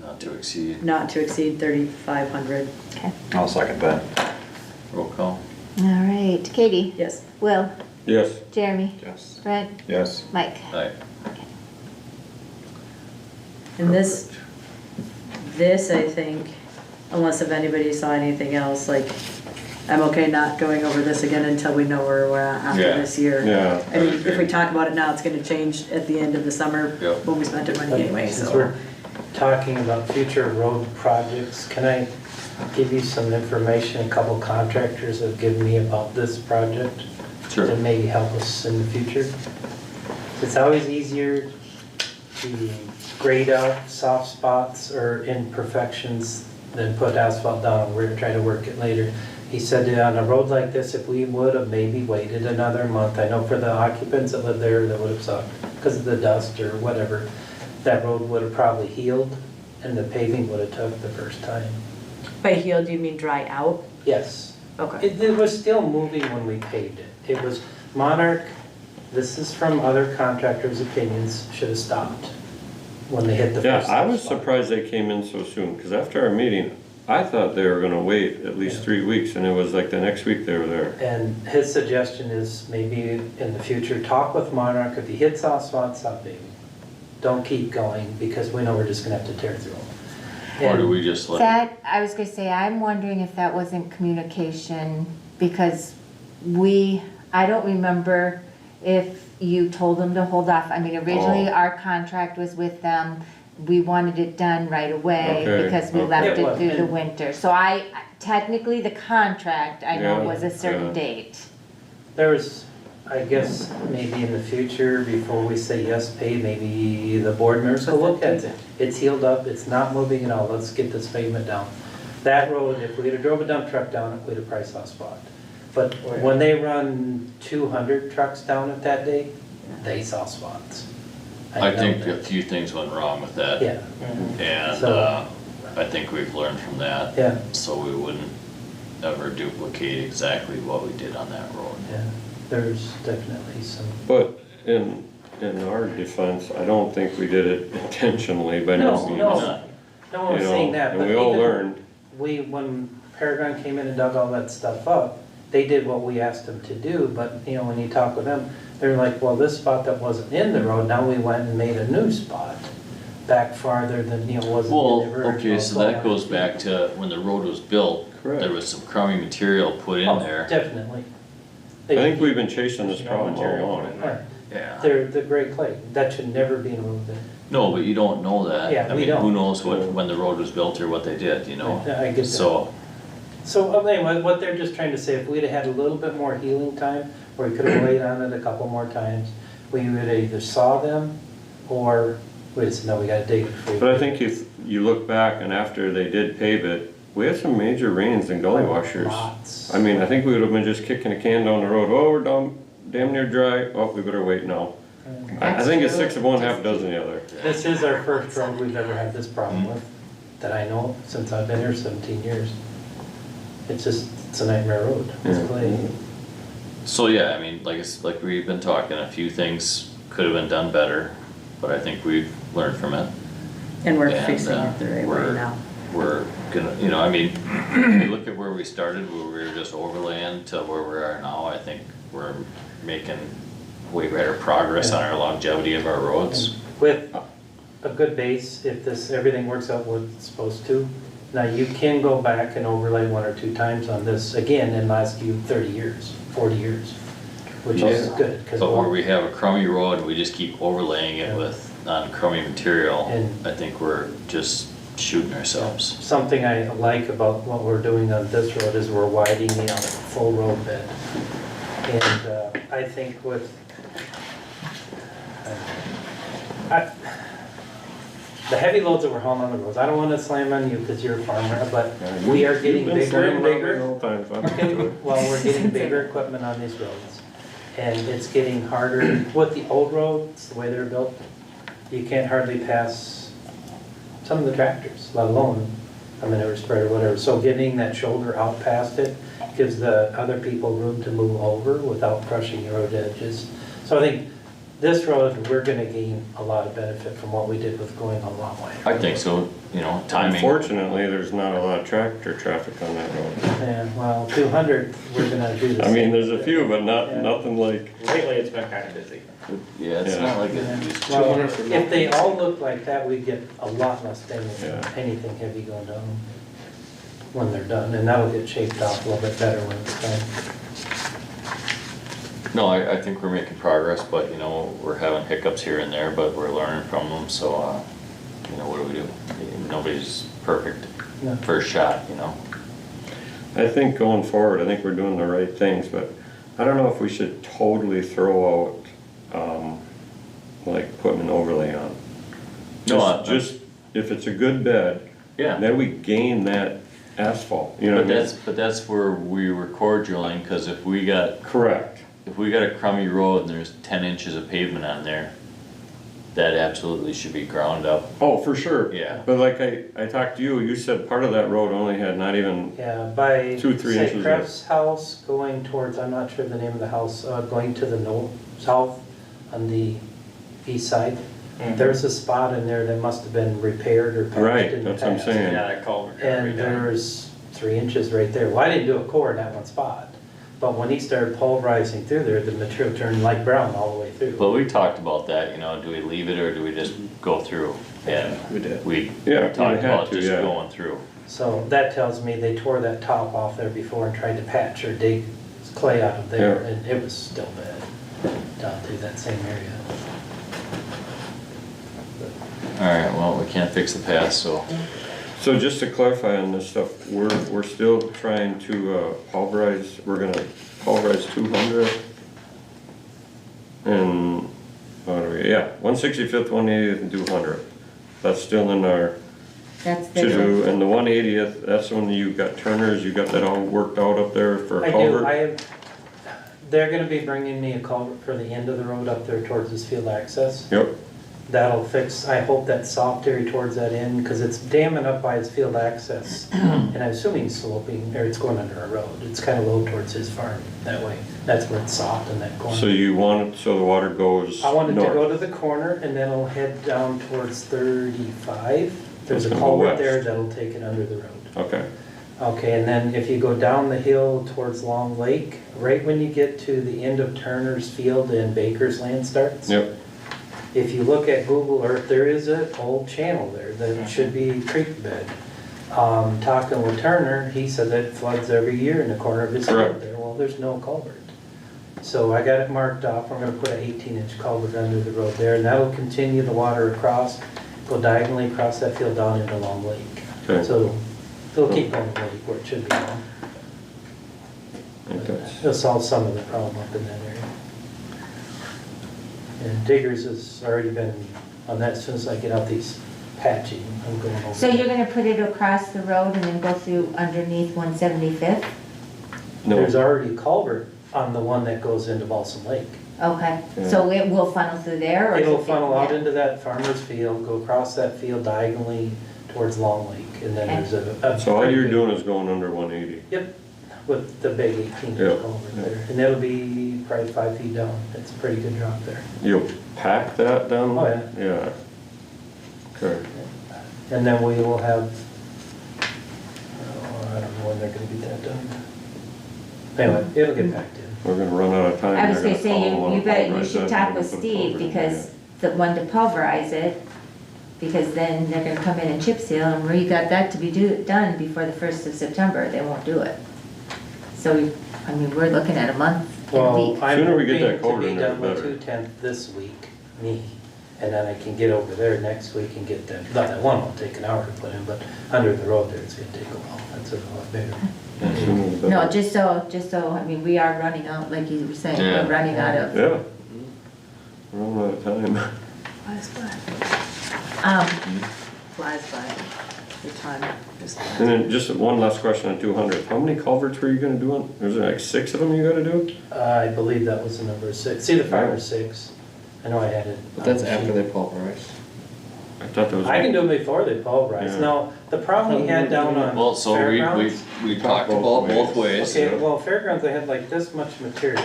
not to exceed? not to exceed 3,500. okay. I'll second that. Roll call. All right, Katie, Yes. Will, Yes. Jeremy, Yes. Brent, Yes. Mike. Aye. And this, I think, unless if anybody saw anything else, like, I'm okay not going over this again until we know where we're at after Yeah. this year. Yeah. I mean, if we talk about it now, it's gonna change at the end of the summer Yep. when we spent our money anyway, Since so. we're talking about future road projects, can I give you some information a couple contractors have given me about this project? Sure. To maybe help us in the future? It's always easier to grade out soft spots or imperfections, then put asphalt down, we're gonna try to work it later. He said that on a road like this, if we would have maybe waited another month, I know for the occupants that live there, that would have sucked because of the dust or whatever, that road would have probably healed and the paving would have took the first time. By healed, do you mean dry out? Yes. Okay. It was still moving when we paved it. It was Monarch, this is from other contractors' opinions, should have stopped when they hit the Yeah, first. I was spot. surprised they came in so soon, because after our meeting, I thought they were gonna wait at least 3 weeks, and it was like the next week they were there. And his suggestion is maybe in the future, talk with Monarch, if he hits soft spots, stop paving. Don't keep going, because we know we're just gonna have to tear through them. Or do we just let? That, I was gonna say, I'm wondering if that wasn't communication, because I don't remember if you told them to hold off. I mean, originally, Oh. our contract was with them, we wanted it done right away, Okay, because we okay. left Yeah, it through the and- winter. So technically, the contract, I know, Yeah, was a certain yeah. date. There was, I guess, maybe in the future, before we say yes, pay, maybe the board members will look at it. It's healed up, it's not moving at all, let's get this pavement down. That road, if we had drove a dump truck down it, we'd have probably saw spot. But when they run 200 trucks down it that day, they saw spots. I know think that. a few things went wrong with that. Yeah, And So- I think we've learned from that. yeah, So we wouldn't ever duplicate exactly what we did on that road. yeah, there's definitely some. But in our defense, I don't think we did it intentionally by no No, means. no, not. no You one's know, saying that, and but we all even learned. when Paragon came in and dug all that stuff up, they did what we asked them to do, but, you know, when you talk with them, they're like, well, this spot that wasn't in the road, now we went and made a new spot back farther than, you know, wasn't Well, in the original. okay, so that goes back to when the road was built, Correct. there was some crummy material put in Oh, there. definitely. I think we've been chasing this There's no problem all material along. in there. Yeah. They're the great clay, that should never be in a road bed. No, but you don't know that. Yeah, I we mean, don't. who knows when the road was built or what they did, you know? I get that. So anyway, what they're just trying to say, if we'd have had a little bit more healing time, or we could have waited on it a couple more times, we would have either saw them, or we'd have said, no, we gotta dig it for you. But I think if you look back and after they did pave it, we had some major rains and gully washers. Lots. I mean, I think we would have been just kicking a can down the road, oh, we're damn near dry, oh, we better wait now. I think it's 6 of one, half dozen the other. This is our first road we've ever had this problem with, that I know of, since I've been here 17 years. It's a nightmare road, it's Yeah. clay. So, yeah, I mean, like we've been talking, a few things could have been done better, but I think we've learned from it. And we're And, fixing it the right way we're- now. We're gonna, you know, I mean, if you look at where we started, where we were just overlaying to where we are now, I think we're making way better progress on our longevity of our roads. With a good base, if everything works out what it's supposed to, now you can go back and overlay 1 or 2 times on this again and last you 30 years, 40 years, which is Yeah. good. 'Cause But where we have a crummy road and we just keep overlaying it Yeah. with non-crummy material, And- I think we're just shooting ourselves. Something I like about what we're doing on this road is we're widening out a full road bed. And I think with, the heavy loads that we're hauling on the roads, I don't want to slam on you because you're a farmer, but we are getting You've been bigger and slamming on me bigger. the whole time, so I'm Okay, used to it. well, we're getting bigger equipment on these roads. And it's getting harder, with the old roads, the way they're built, you can't hardly pass some of the tractors, let alone a manure spreader or whatever. So getting that shoulder out past it gives the other people room to move over without crushing your road edges. So I think this road, we're gonna gain a lot of benefit from what we did with going a long way. I think so, you know, timing. Unfortunately, there's not a lot of tractor traffic on that road. And well, 200, we're gonna do the I mean, same. there's a few, but nothing like, Lately, it's been kind of busy. Yeah, it's Yeah. not like Yeah. it used to. Well, if they all looked like that, we'd get a lot less damage than Yeah. anything heavy going down when they're done, and that'll get shaped off a little bit better when it's done. No, I think we're making progress, but, you know, we're having hiccups here and there, but we're learning from them, so, you know, what do? Nobody's perfect No. first shot, you know? I think going forward, I think we're doing the right things, but I don't know if we should totally throw out, like putting an overlay on. No, Just, if it's a good bed, Yeah, then we gain that asphalt, you know what I mean? but that's where we were core drilling, cause if we got Correct. a crummy road and there's 10 inches of pavement on there, that absolutely should be ground up. Oh, for sure. Yeah. But like I talked to you, you said part of that road only had not even, Yeah, by 2-3 St. inches Croix house going towards, I'm not sure the name of the house, going to the south on the east side. There's a spot in there that must have been repaired or patched right, in the that's what I'm past. saying. that culvert. And there's 3 inches right there. Well, I didn't do a core in that one spot. But when he started pulverizing through there, the material turned light brown all the way through. But we talked about that, you know, do we leave it or do we just go through? And We did. we Yeah, talked you had about to, just yeah. going through. So that tells me they tore that top off there before and tried to patch or dig clay out of there, Yeah. and it was still bad down through that same area. Alright, well, we can't fix the past, so. So just to clarify on this stuff, we're still trying to pulverize, we're gonna pulverize 200 and, what are we, yeah, 165th, 180th and 200th. That's still in our That's to do, and the 180th, that's when you got Turner's, you got that all worked out up there for a I do, culvert? they're gonna be bringing me a culvert for the end of the road up there towards this field access. Yep, That'll fix, I hope that soft area towards that end, because it's damming up by his field access. And I'm assuming sloping, or it's going under a road. It's kind of low towards his farm that way. That's where it's soft in that corner. so you want it, so the water goes I want it to go north? to the corner and then it'll head down towards 35. There's a It's gonna go culvert west. there that'll take it under the road. Okay, Okay, and then if you go down the hill towards Long Lake, right when you get to the end of Turner's Field and Baker's Land starts. yep, If you look at Google Earth, there is an old channel there that should be creek bed. Talking with Turner, he said that it floods every year in the corner of his Correct. field there. Well, there's no culvert. So I got it marked off. I'm gonna put an 18-inch culvert under the road there, and that'll continue the water across, go diagonally across that field down into Long Lake. okay. So it'll keep going to Lake where it should be going. I think that's- It'll solve some of the problem up in that area. And Diggers has already been on that, as soon as I get out these patching, I'm going over. So you're gonna put it across the road and then go through underneath 175th? There's No, already a culvert on the one that goes into Balsam Lake. Okay, so it will funnel through there or? is It'll it- funnel out into that farmer's field, go across that field diagonally towards Long Lake, and then there's a. so all you're doing is going under 180? Yep, with the big 18-inch Yeah, culvert yeah. there. And it'll be probably 5 feet down. It's a pretty good drop there. You'll pack that down? Oh, yeah. Yeah. Okay, And then we will have, I don't know when they're gonna get that done. Anyway, it'll get packed in. we're gonna run out of time. I was They're gonna say, follow you on bet, you pulverize should that, talk and with put Steve, culvert in because the one to pulverize it, because then they're gonna come in and chip seal, and we got that to be done before the 1st of September, they won't do it. So, I mean, we're looking at a month and a Well, week. I'm Sooner we get that hoping to culvert be in there, done with the better. 2/10 this week, me. And then I can get over there next week and get them, not that one will take an hour to put in, but under the road there, it's gonna take a while. That's a lot bigger. Yeah, sooner the No, better. just so, I mean, we are running out, like you were saying, Yeah. we're running out of, Yeah. We're running out of time. Flies by. The time just flies. And then just one last question on 200. How many culverts were you gonna do on, was there like 6 of them you gotta do? I believe that was the number 6, either 5 or 6. I know I had it. But that's on the after sheet. they pulverize. I thought that was. I can do them before they pulverize. Yeah. Now, the problem we had down on Well, so Fairgrounds. we talked about both ways. Okay, well, Fairgrounds, they had like this much material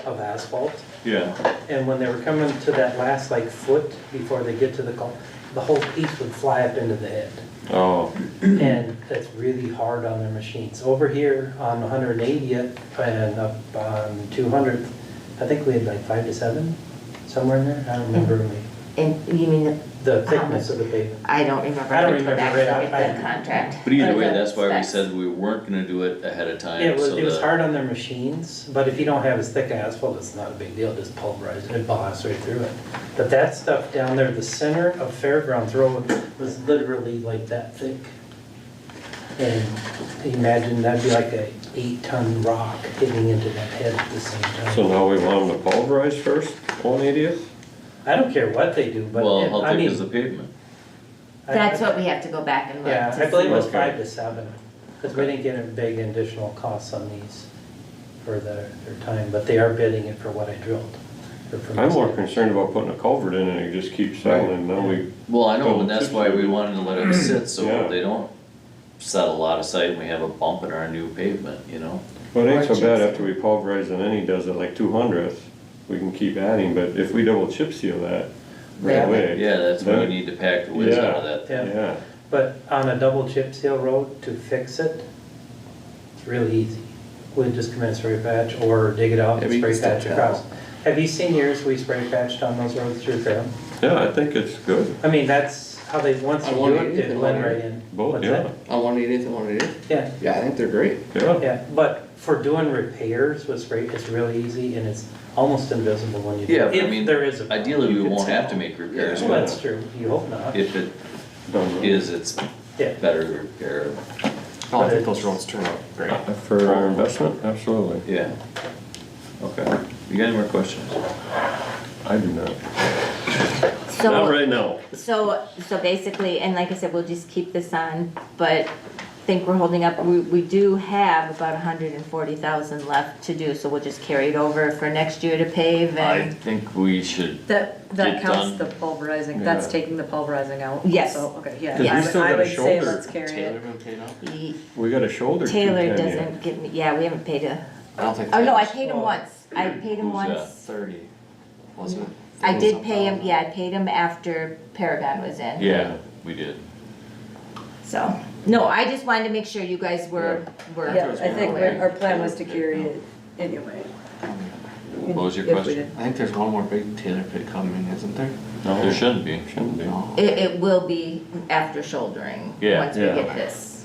of asphalt. Yeah, And when they were coming to that last like foot before they get to the whole piece would fly up into the head. Oh, And that's really hard on their machines. Over here on 180th and up on 200th, I think we had like 5 to 7, somewhere in there. I don't remember and you mean, the thickness of the pavement. I don't remember. I don't I have to go back remember, and look right, at the contract. but either way, Okay. that's why we Specs. said we weren't gonna do it ahead of time. It was, so it was that- hard on their machines, but if you don't have as thick asphalt, it's not a big deal, just pulverize it, it blasts right through it. But that stuff down there, the center of Fairgrounds Road was literally like that thick. And imagine that'd be like a 8-ton rock hitting into that head at the same so time. now we want them to pulverize first, 180th? I don't care what they do, but, Well, how I thick mean, is the pavement? That's what we have to go back and look. Yeah, to I believe it was see. 5 to 7, because we didn't get a big additional costs on these for their time, but they are bidding it for what I drilled. or for I'm more mistake. concerned about putting a culvert in and it just keeps settling, then we, Well, I know, and that's why we wanted to let them sit, so Yeah. they don't set a lot of site and we have a bump in our new pavement, you know? well, it ain't so Or bad chip after we pulverize and then he does it like 200th, we can keep adding, but if we double chip seal that right Yeah. away. Yeah, that's why we then- need to pack the whiz out of that thing. Yeah. Yeah, But on a double chip seal road, to fix it, it's really easy. We just come in and spray patch or dig it out Yeah, and we spray can still patch tell. across. Have you seen yours we spray patched on those roads through Fairham? yeah, I think it's good, I mean, that's how they, once you On do 180th it, they and blend 180th? right in. both, What's yeah, that? On 180th and 180th? Yeah, Yeah, I think they're great. yeah. yeah, but for doing repairs with spray, it's really easy and it's almost invisible when you do Yeah, it. but I If mean, there is a. problem, Ideally, we you could won't have to tell. make repairs, Well, but that's true, you hope not. if it Done right. is, it's Yeah. better to repair. Oh, I think those roads turn out great. For our investment, absolutely, Yeah. Okay. You got any more questions? I do not, So, not right now. so basically, and like I said, we'll just keep this on, but think we're holding up, we do have about 140,000 left to do, so we'll just carry it over for next year to pave I and, think we should, That Get counts done. the pulverizing, that's Yeah. taking the pulverizing out. Yes. So, okay, yeah, Yes. I We would- still I got a would say shoulder. let's carry Taylor it. been paid out? We got a shoulder. Taylor 210 yet. doesn't give me, yeah, we haven't paid a, I don't think. oh no, I Taylor's paid him once, I paid him Who's that? once. 30, wasn't it? I did pay him, yeah, I paid him after Paragon was in. yeah, we did. So, no, I just wanted to make sure you guys were Yeah, I think aware. our plan was to carry it anyway. What was your If we question? did. I think there's one more big Taylor pit coming, isn't there? No, There shouldn't be. Shouldn't be. No. It will be after shouldering, Yeah, once we yeah. get this.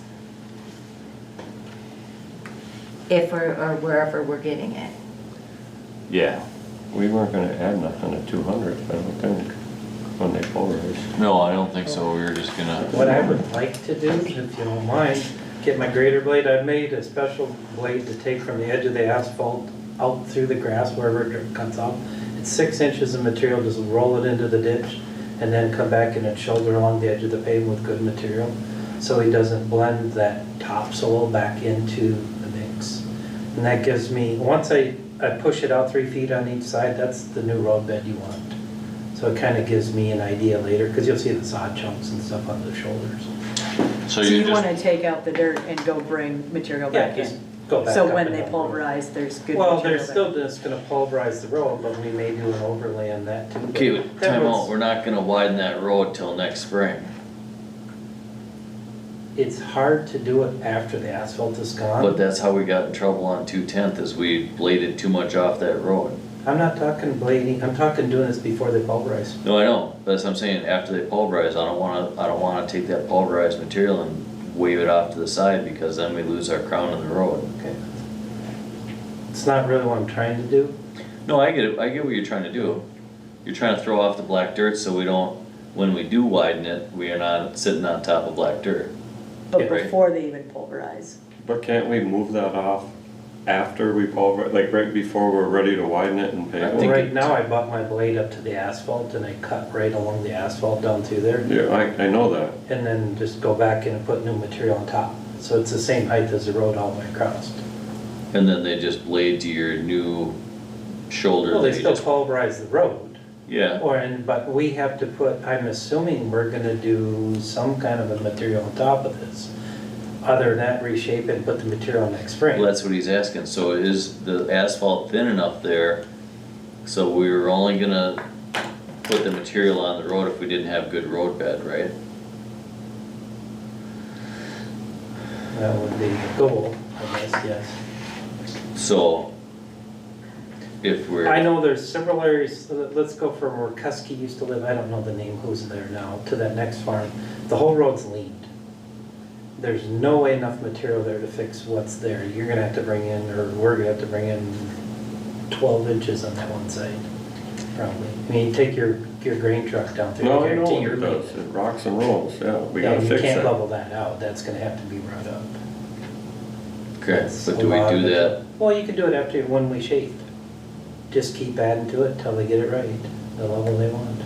If we're, or wherever we're getting it. Yeah. We weren't gonna add nothing at 200, I don't think, when they pulverize. No, I don't think so. We were just gonna, What I would like to do, if you don't mind, get my grader blade, I've made a special blade to take from the edge of the asphalt out through the grass wherever it cuts off. It's 6 inches of material, just roll it into the ditch and then come back and then shoulder along the edge of the pavement with good material. So he doesn't blend that topsoil back into the mix. And that gives me, once I push it out 3 feet on each side, that's the new road bed you want. So it kind of gives me an idea later, because you'll see the sod chunks and stuff on the shoulders. so So you you just, wanna take out the dirt and go bring material Yeah, back just in? go back So up when and they down. pulverize, there's good Well, material they're there. still just gonna pulverize the road, but we may do an overlay on that too. okay, but That time road's- out. We're not gonna widen that road till next spring. It's hard to do it after the asphalt is But gone. that's how we got in trouble on 210th is we bladed too much off that road. I'm not talking blading, I'm talking doing this before they pulverize. No, I know, but that's what I'm saying, after they pulverize, I don't wanna take that pulverized material and wave it off to the side because then we lose our crown in the road. Okay. It's not really what I'm trying to do. No, I get it, I get what you're trying to do. You're trying to throw off the black dirt so we don't, when we do widen it, we are not sitting on top of black dirt. But right. before they even pulverize. But can't we move that off after we pulverize, like right before we're ready to widen it and pave I it? Well, think right it- now I bought my blade up to the asphalt and I cut right along the asphalt down through there. Yeah, I know that. And then just go back in and put new material on top. So it's the same height as the road all the way across. And then they just blade to your new shoulder. Well, they that you still just- pulverize the road. Yeah, But we have to put, I'm assuming we're gonna do some kind of a material on top of this. Other than that, reshape it and put the material next spring. well, that's what he's asking, so is the asphalt thin enough there? So we were only gonna put the material on the road if we didn't have good road bed, right? That would be the goal, I guess, yes. So, if we're. I know there's several areas, let's go from where Kuski used to live, I don't know the name, who's there now, to that next farm. The whole road's leaned. There's no way enough material there to fix what's there. You're gonna have to bring in, or we're gonna have to bring in 12 inches on that one side, probably. I mean, take your grain truck down through, No, I I know guarantee what you're it does, leaning. it rocks and rolls, yeah, we Yeah, gotta you fix can't that. level that out, that's gonna have to be brought up. Okay, That's but a do we lot do of that? material. Well, you can do it after, when we shape. Just keep adding to it till they get it right, the level they want,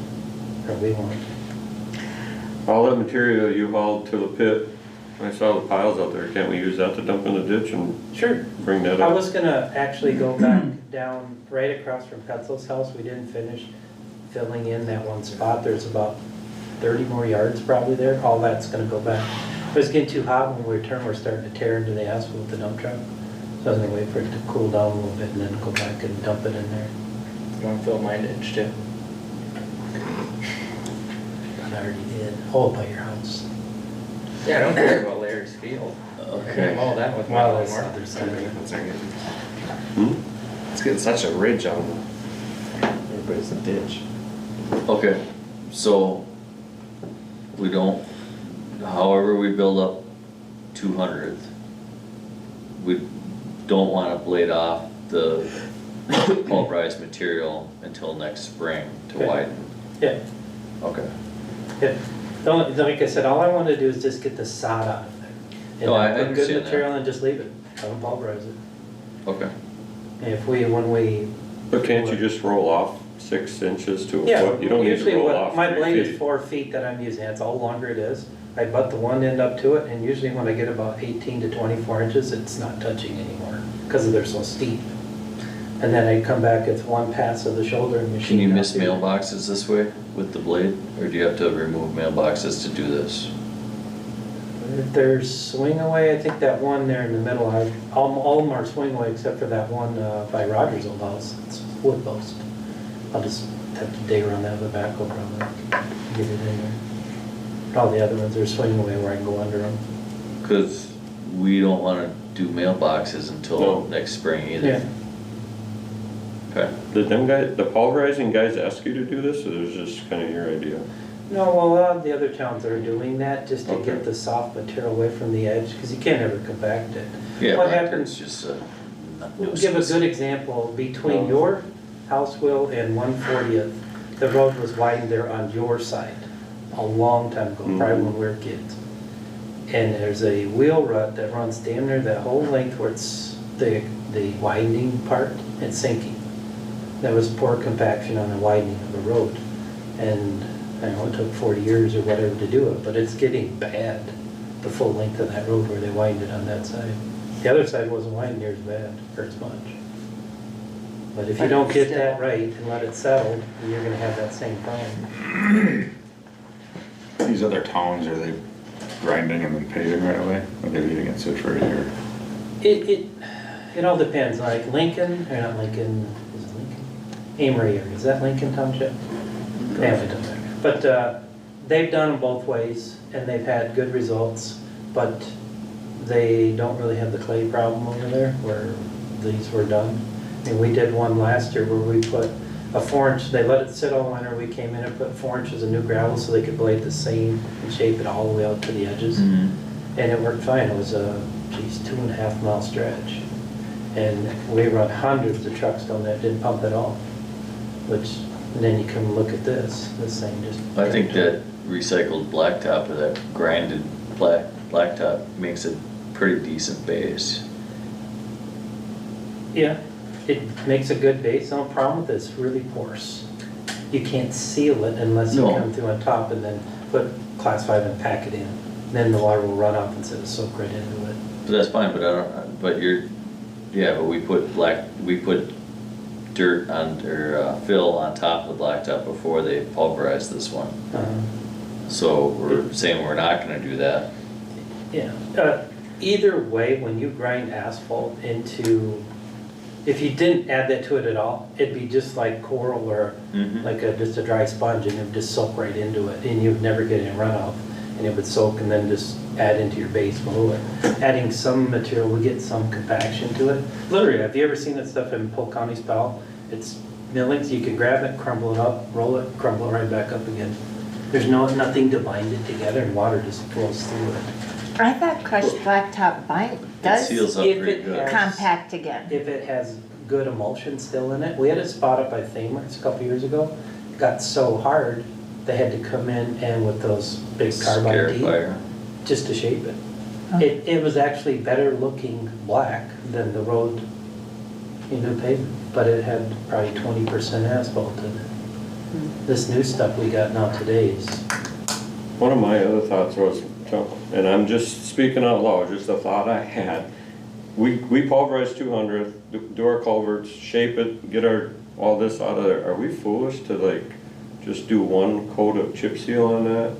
or we want. All that material you hauled to the pit, I saw the piles out there, can't we use that to dump in the ditch and Sure. bring that I up? was gonna actually go back down right across from Petzel's house. We didn't finish filling in that one spot. There's about 30 more yards probably there. All that's gonna go back. It was getting too hot when we returned. We're starting to tear into the asphalt with the dump truck. So I was gonna wait for it to cool down a little bit and then go back and dump it in there. You wanna fill my ditch too? But I already did. All by your house. Yeah, I don't care about Larry's field. Okay. I'm all that with my Well, lawnmower. that's the other side of it. Hmm? It's getting such a ridge on everybody's a ditch. Okay, so we don't, however we build up 200th, we don't wanna blade off the pulverized material until next spring to Okay. widen. Yeah, Okay. yeah. Like I said, all I want to do is just get the sod out of there. And No, I then put understand good that. material and just leave it. Don't pulverize it. Okay. And if when we. But can't you just roll off 6 inches to a Yeah, foot? You don't need to usually roll what, off my 3 blade is feet. 4 feet that I'm using, that's all longer it is. I butt the one end up to it, and usually when I get about 18 to 24 inches, it's not touching anymore, because they're so steep. And then I come back, it's one pass of the shoulder and machine. Can you up miss here. mailboxes this way with the blade, or do you have to remove mailboxes to do this? If there's swing away, I think that one there in the middle, all of them are swing away except for that one by Roger's old house, it's wood post. I'll just have to dig around that with a backhoe probably, get it in there. All the other ones are swing away where I can go under them. Cause we don't wanna do mailboxes until No. next spring Yeah. either. Okay. Did them guys, the pulverizing guys ask you to do this, or is this kind of your idea? No, well, a lot of the other towns are doing that just to Okay. get the soft material away from the edge, because you can't ever compact it. Yeah, What right, happens- it's just a We'll give a nuisance. good example, between your house, Will, and 140th, the road was widened there on your side a long time ago, probably when we were kids. And there's a wheel rut that runs damn near that whole length where it's the widening part, it's sinking. That was poor compaction on the widening of the road. And I know it took 40 years or whatever to do it, but it's getting bad, the full length of that road where they widened it on that side. The other side wasn't widened near as bad, or as much. But if you But don't it's get still- that right and let it settle, then you're gonna have that same problem. These other towns, are they grinding and then paving right away? Are they leaving it sit for a year? It all depends, like Lincoln, or not Lincoln, is it Lincoln? Amory area, is that Lincoln Township? Yeah, it doesn't matter. But they've done them both ways, and they've had good results, but they don't really have the clay problem over there where these were done. And we did one last year where we put a 4-inch, they let it sit all winter, we came in and put 4 inches of new gravel so they could blade the seam and shape it all the way out to the edges. Mhm. And it worked fine, it was a, 2.5 mile stretch. And we run hundreds of trucks down there, didn't pump at all. Which, and then you come and look at this thing just. I think that recycled blacktop or that grinded blacktop makes a pretty decent base. Yeah, it makes a good base, the only problem with it, it's really porous. You can't seal it unless you No. come through on top and then put class 5 and pack it in. Then the water will run off instead of soak right into it. But that's fine, but I don't, but but we put dirt on, or fill on top of the blacktop before they pulverized this one. Uh-huh. So we're saying we're not gonna do that. Yeah, either way, when you grind asphalt into, if you didn't add that to it at all, it'd be just like coral or Mhm. like just a dry sponge, and it would just soak right into it, and you'd never get any runoff, and it would soak and then just add into your base below it. Adding some material would get some compaction to it. Literally, have you ever seen that stuff in Polk County's Pal? It's millings, you can grab it, crumble it up, roll it, crumble it right back up again. There's nothing to bind it together, and water just flows through it. I thought crushed blacktop It does seals up If pretty it good. has- compact again. If it has good emulsion still in it. We had a spot up by Famers a couple years ago. It got so hard, they had to come in and with those big carbide Scare teeth fire. just to shape it. Oh. It was actually better looking black than the road in new pavement, but it had probably 20% asphalt in it. This new stuff we got now today is One of my other thoughts was, and I'm just speaking out loud, just a thought I had. We pulverize 200, do our culverts, shape it, get all this out of there. Are we foolish to like just do one coat of chip seal on that?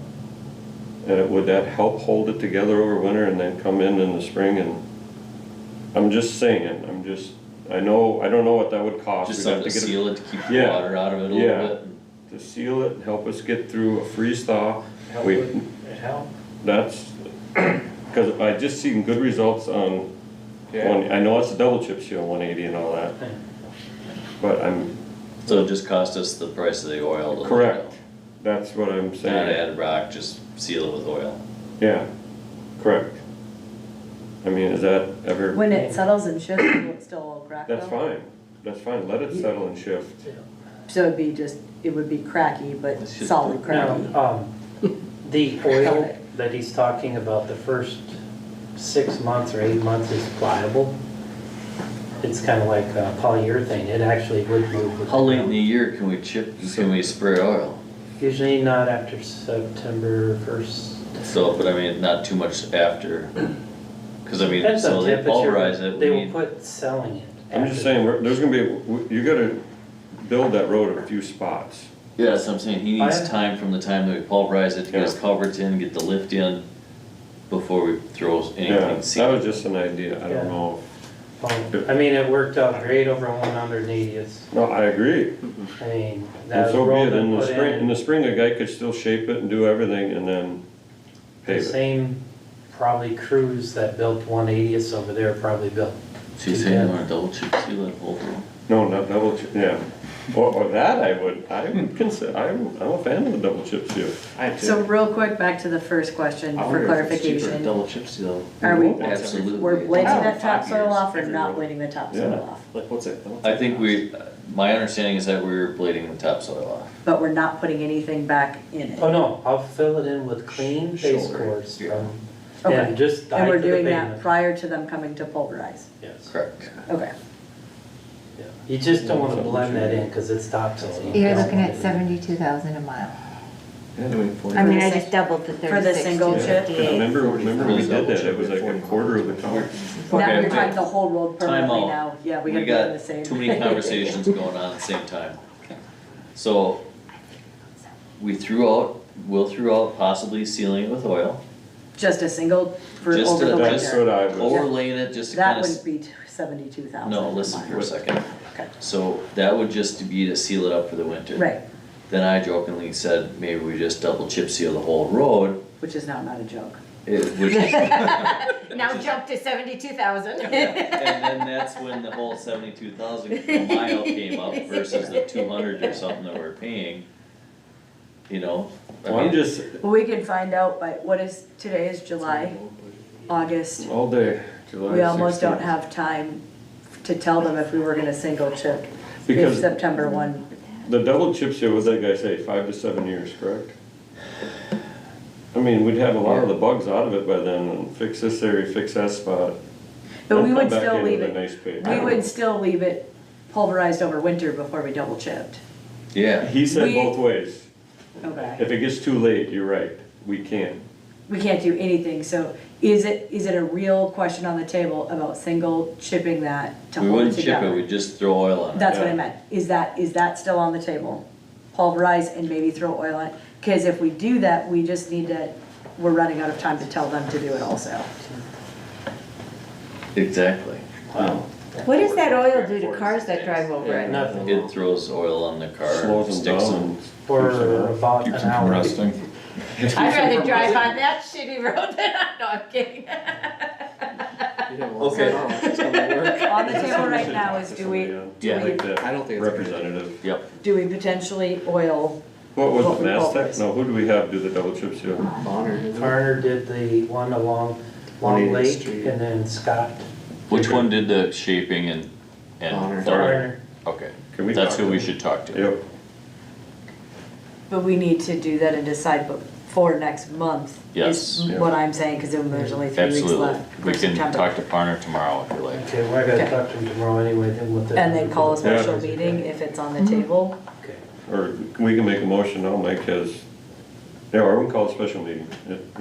And would that help hold it together over winter and then come in the spring? And I'm just saying, I don't know what that would cost. Just We'd have something to get seal it to keep the Yeah. water out of it a Yeah. little bit. to seal it and help us get through a freeze thaw. It helped. That's, because I just seen good results on, I know it's a double chip seal, 180 and all that, but So it just cost us the price of the oil. to correct. That's what I'm Not saying. add rock, just seal it with oil. Yeah, correct. I mean, is that ever, When it settles and shifts, will it still all crack though? that's fine, let it settle and shift. So it would be cracky, but It's just- solid cracky. Now, the oil that he's talking about, the first 6 months or 8 months is pliable. It's kind of like polyurethane, it actually would move with the How late in ground. the year can we spray oil? Usually not after September 1st. So, but I mean, not too much after, cause I mean, Depends so on they temperature. pulverize it, They we will need, put selling it. I'm just saying, there's gonna be, you gotta build that road a few spots. yeah, that's what I'm saying, he needs I- time from the time that we pulverize it to get his Yeah. culverts in, get the lift in, before we throw Yeah, anything that was sealed. just an idea, I Yeah. don't know. I mean, it worked out great over 180th. No, I agree. I mean, And that so be road it, been in the put spring, in in, the spring, a guy could still shape it and do everything and then the pave it. same probably crews that built 180th over there probably built. So you saying you wanna double chip seal that whole thing? No, not double chip, yeah. Or that I would consider, I'm a fan of the double chip seal. So real quick, back to the first question I for wonder if it's cheaper to clarification. double chip seal. Are we, Absolutely. we're blading Oh, that 5 topsoil years off or every not road. blading the topsoil Yeah. off? Like, what's it? I think my understanding is that we're blading the topsoil off. But we're not putting anything back in it. Oh, no, I'll fill it in with clean base Sure. course from, Okay. and just And dye we're to the doing that pavement. prior to them coming to pulverize. Yes. Correct. Okay. Yeah. You just don't wanna blend that in, cause it's topsoil. You You're don't looking want at it. 72,000 a mile. Doing 40. I mean, For I the just doubled the 36 for the single to chip? 58. Remember we did that, Double it chip was like a 40. quarter of the cost. Now Okay, you're okay. talking the whole road permanently Time out. now. Yeah, we We gotta be on the got same. too many conversations going on at the same time. So, we'll throw out possibly sealing it with oil, Just a single for Just over a- the That's what winter. I was, overlaying it just to That kind of. wouldn't be 72,000. No, listen for a second. Okay. So that would just be to seal it up for the winter. Right, Then I jokingly said, maybe we just double chip seal the whole road. which is now not a joke. It would, Now jump to 72,000. and then that's when the whole 72,000 a mile came up versus the 200 or something that we're paying. You know, I well, I'm mean, just, Well, we can find out by, today is July, August. all day, July 16th. We almost don't have time to tell them if we were gonna single chip. If Because September 1, the double chip seal, what'd that guy say, 5 to 7 years, correct? I mean, we'd have a lot of the bugs out of it by then, and fix this area, fix that spot. but we and would come back still in leave with a it, nice pave. we would still leave it pulverized over winter before we double chipped. yeah, He said we- both ways. Okay. If it gets too late, you're right, we can't. We can't do anything, so is it a real question on the table about single chipping that to we hold it wouldn't chip it, together? we'd just throw oil on it. That's what I Yeah. meant, is that still on the table? Pulverize and maybe throw oil on it, cause if we do that, we just need to, we're running out of time to tell them to do it also. Exactly. Wow. What does that oil do to cars that drive over it? Nothing. It throws oil on the car, Slows them sticks down. them. and For keeps them out. about an Keeps them from hour. rusting. I'd rather drive on that shitty road than, no, I'm kidding. Okay. On the table right now is do we, Yeah. Like that I don't think it's a good idea. representative. Yep, do we potentially oil? What was What it, we Mastech? pulverize. No, who do we have do the double chip seal? Bonner, isn't it? Turner did the one along Long 180th Lake, Street. and then Scott. which one did the shaping and Bonner. Thorner? Okay, Can we that's talk who to we them? should talk to. Yep, But we need to do that and decide before next month. Yes. Is Yeah. what I'm saying, cause then there's only 3 weeks Absolutely, left we for can September. talk to Parner tomorrow if you like. Okay, well, I gotta Okay. talk to him tomorrow anyway, then with the. And then call a special Yeah. meeting if it's on the table. Okay. or we can make a motion now, Mike has Yeah, or we can call a special meeting,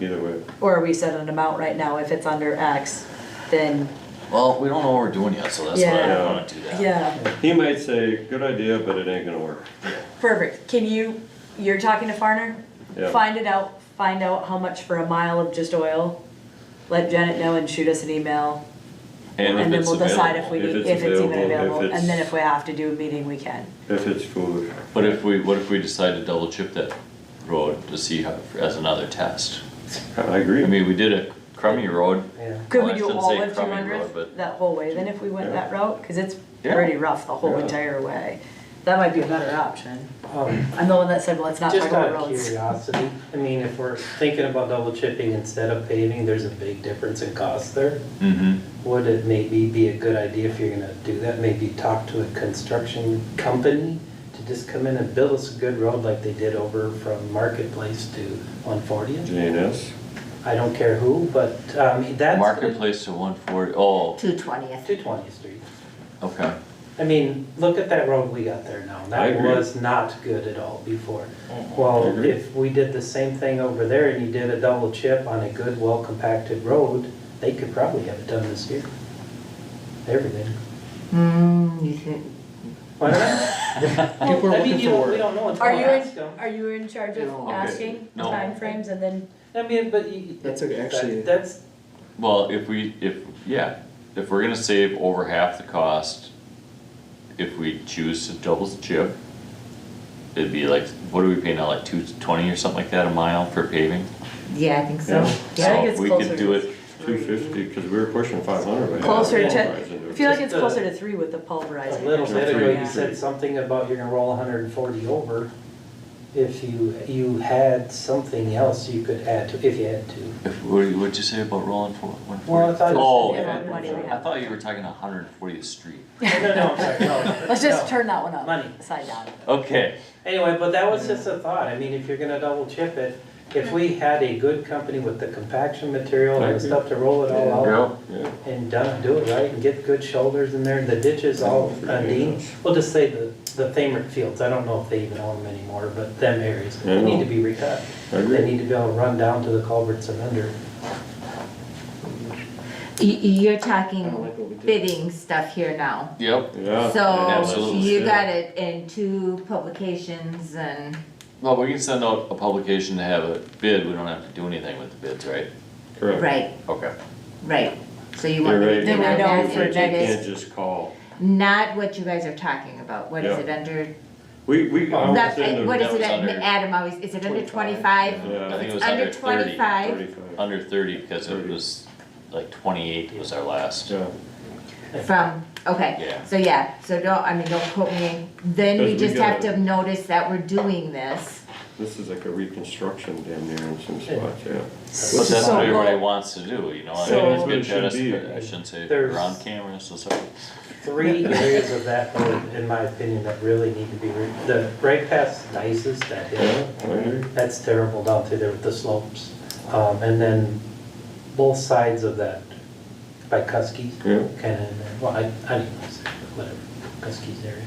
either way. Or we set an amount right now, if it's under X, then, Well, we don't know what we're doing yet, so that's why I Yeah. don't wanna do that. yeah, He might say, good idea, but it ain't gonna work. perfect. Can you're talking to Farner? Yeah. Find out how much for a mile of just oil. Let Janet know and shoot us an email. And And if then it's we'll decide available. if it's even available, and then if we have to do a meeting, we can. If it's food. But what if we decide to double chip that road to see how, as another test? I agree. I mean, we did a crummy road. Yeah. Could Well, we I do shouldn't all say of crummy 200th road, but- that whole way then if we went Yeah. that route? Cause it's Yeah. pretty rough the whole Yeah. entire way. That might be a better option. Um, I'm the one that said, well, let's not talk Just out about of roads. curiosity, I mean, if we're thinking about double chipping instead of paving, there's a big difference in cost there. Mm-hmm. Would it maybe be a good idea if you're gonna do that, maybe talk to a construction company to just come in and build us a good road like they did over from Marketplace to 140th? J&S. I don't care who, but, that's. Marketplace to 140, oh, 220th. 220th Street. okay. I mean, look at that road we got there now. I That agree. was not good at all before. I Well, agree. if we did the same thing over there and you did a double chip on a good, well-compacted road, they could probably have it done this year. Everything. You think? Why not? People are Well, I mean, looking you don't- for we it. don't know until Are we you ask them. are you in charge of No. asking No. timeframes and then? I mean, but you. That's actually- That's, Well, if we're gonna save over half the cost, if we choose to double chip, it'd be like, what do we pay now, like 220 or something like that a mile for paving? Yeah, I think so. Yeah. I think So it's we closer could do to it, 250, because we were pushing 500 right now. Closer Yeah. to, I feel like it's closer to 3 with the pulverizing. a little bit ago, Three. you said something about you're gonna roll 140 over. If you had something else you could add to, if you had to. what'd you say about rolling for 140? Well, I thought. Oh, Yeah, money we I have. thought you were talking 140th Street. No, I'm sorry, no. Let's just no. turn that one up. Money. Side down. Okay, Anyway, but that was just a thought, I mean, if you're gonna double chip it, if we had a good company with the compaction material I and agree. stuff to roll it all out Yeah. and do it right and get good shoulders in there, the ditches all undine, we'll just say the Thamert Fields, I don't know if they even own them anymore, but them areas, I they need know. to be recut. I They agree. need to be able to run down to the culverts and under. You're I don't talking like what we did. bidding stuff here now. yep. Yeah. So Absolutely. you got it in 2 publications and, Well, we can send out a publication to have a bid, we don't have to do anything with the bids, right? Correct. right, Okay. right. So you You're want me right. to Then do we on know that, for and next- that You can't is just call. not what you guys are talking about. What is Yeah. it under? We, I Not, was in what the, is that it, was under Adam always, is it under 25? yeah, I think it was Under under 30. 25, 35. Under 30, because it 30. was like 28 was our last. Yeah. from, okay, Yeah. so yeah, so don't quote me. Then we Because we just have gotta- to notice that we're doing this. This is like a reconstruction damn near in some spots, yeah. But that's So what everybody we'll- wants to do, you know, I So- mean, That's what it should be. I shouldn't say There's- we're on camera, so sorry. 3 areas of that road, in my opinion, that really need to be, the right past Dices, that hill. Yeah, I agree. That's terrible down through there with the slopes. And then both sides of that, by Kuskies, Yeah. kind of in there. Well, I didn't know, whatever, Kuskies area.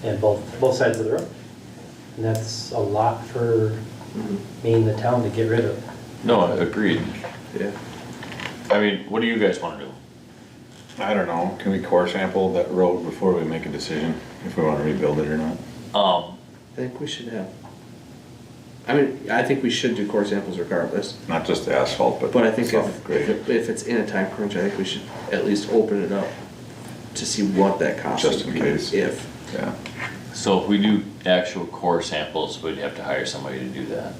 And both sides of the road. And that's a lot for me and the town to get rid of. No, agreed. Yeah. I mean, what do you guys wanna do? I don't know, can we core sample that road before we make a decision, if we wanna rebuild it or not? I think we should have, I mean, I think we should do core samples regardless, Not just the asphalt, but. but I think soft grade. if it's in a time crunch, I think we should at least open it up to see what that costs. Just in case. If, Yeah, So if we do actual core samples, we'd have to hire somebody to do that.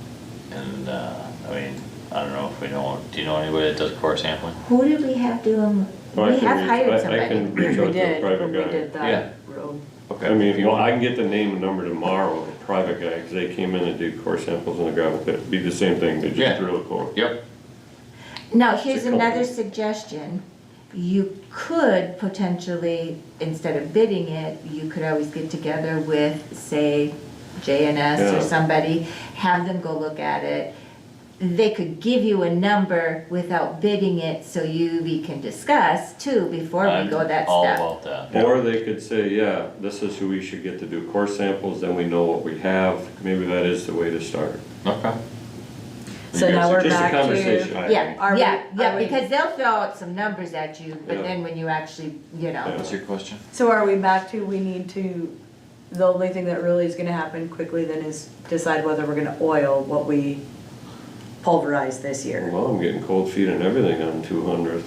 And, I mean, I don't know if we know, do you know anybody that does core sampling? Who did we have do them? Well, I We can have reach- hired I can somebody. reach We out to a did, private when we guy. did Yeah. that road. Okay. I mean, well, I can get the name and number tomorrow of a private guy, because they came in and did core samples in the gravel pit. It'd be the same thing, they Yeah. just drill a core. Yep, Now, here's a couple. another suggestion. You could potentially, instead of bidding it, you could always get together with, say, JNS or Yeah. somebody, have them go look at it, they could give you a number without bidding it, so we can discuss too before we go that I'm all step. about that. Or they could say, yeah, this is who we should get to do core samples, then we know what we have. Maybe that is the way to start. Okay. So You now guys- we're Just a back conversation. to, Yeah, Are we- yeah, are we- because they'll throw out some numbers at you, but Yeah. then when you actually, you know. What's your question? so are we back to, we need to, the only thing that really is gonna happen quickly then is decide whether we're gonna oil what we pulverize this year. Well, I'm getting cold feet and everything on 200th.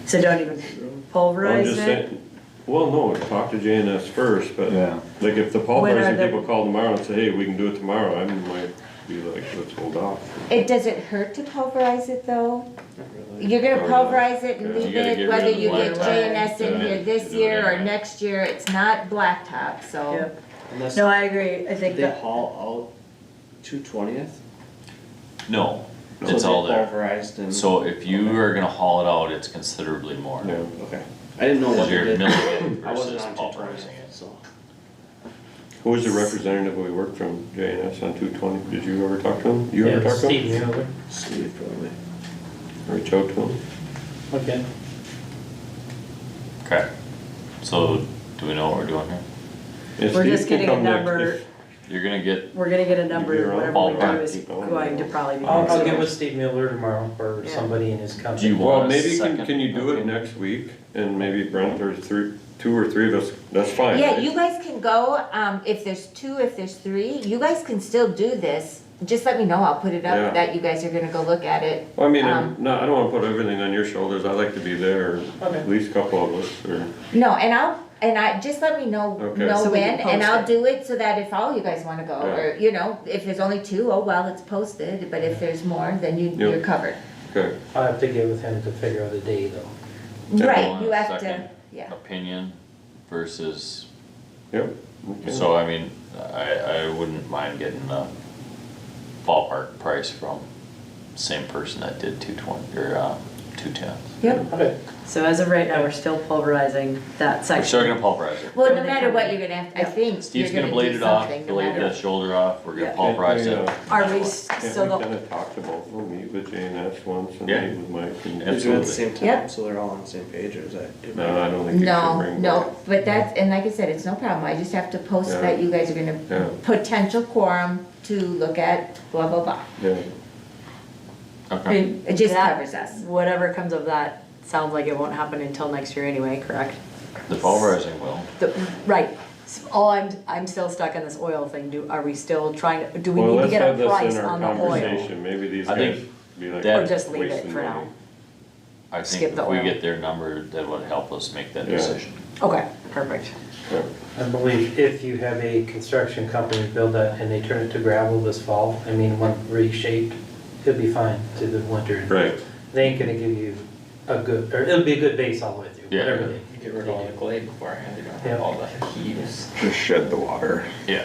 So don't even I'm pulverize just it? saying, well, no, talk to JNS first, but Yeah. like if the When are pulverizing the- people call tomorrow and say, hey, we can do it tomorrow, I might be like, let's hold off. Does it hurt to pulverize it though? Not really. You're gonna Oh, yeah. pulverize it and Yeah. leave You gotta it, get whether rid of you the get black JNS in top. here Yeah, this do it year or anyway. next year, it's not blacktop, so. Yep. Unless No, I agree, I think they that, haul out 2/20th. No, So it's they all there. Pulverized and. So if you are gonna haul it out, it's considerably more. Yeah. Okay. I didn't know what Because they you're did. milling it I wasn't versus on pulverizing 2/20th, it. so. Who was the representative we worked from JNS on 220? Did you ever talk to him? You ever Yeah, talk to Steve him? Mueller. Steve probably. Reach out to him? Okay. Okay, so do we know what we're doing here? Yeah, we're Steve just can getting a come next number, if- You're gonna get, we're gonna get a number, You're on whatever we do ballpark. is going to probably be. I'll next get year. with Steve Mueller tomorrow or Yeah. somebody in his company. Do you want- Well, a maybe second can you do it opinion? next week? And maybe Brent or two or three of us, that's fine, Yeah, right? you guys can go, if there's two, if there's three, you guys can still do this. Just let me know, I'll put it Yeah. up that you guys are gonna go look at it. Well, I mean, Um, no, I don't wanna put everything on your shoulders. I like to be there, or Okay. at least a couple of us, or, No, just let me know Okay. So we when, can and post I'll it. do it so that if all you guys wanna go, Yeah. or, you know, if there's only two, oh well, it's posted, but if there's more, then Yeah. you're covered. okay. I'll have to get with him to figure out a day though. Yeah. Right, Want you a have to, second? yeah. opinion versus, Yep. Okay. so I mean, I wouldn't mind getting a ballpark price from same person that did 220 or 210. Yep. Okay. So as of right now, we're still pulverizing that We're section. still gonna pulverize it. Well, no Everything matter what, coming. you're gonna have, I Yeah. think, you're Steve's gonna gonna blade do it off, something, no blade matter. the shoulder off, we're gonna Yeah. pulverize it. Are we Can't we still, kinda talk to both of them, meet with JNS once and Yeah. meet with Mike and? Yeah. Is it at the same Yep. time, so they're all on the same page, or is that? No, I don't think you should No, bring. no, but that's, and like I said, it's no problem, I just have to post Yeah. that you guys are Yeah. gonna, potential quorum to look at blah, blah, blah. Yeah, I Okay, mean, It just that- covers us. Whatever comes of that, sounds like it won't happen until next year anyway, correct? the pulverizing will. Right, all I'm still stuck on this oil thing, are we still trying to, do we well, need to let's get have a this price in our on the oil? conversation, maybe these I think guys be like. that- Or just leave it wasting for now? money. I Skip think the if we oil. get their number, that would help us make that Yeah. decision. Okay, perfect. Yeah. I believe if you have a construction company build that and they turn it to gravel this fall, I mean, one reshaped, it'll be fine to the winter. Right, They ain't gonna give you a good, or it'll be a good base all the way through, Yeah. whatever they. Get rid of all the clay beforehand, you Yeah. know, all the heat is Just shed the water. Yeah.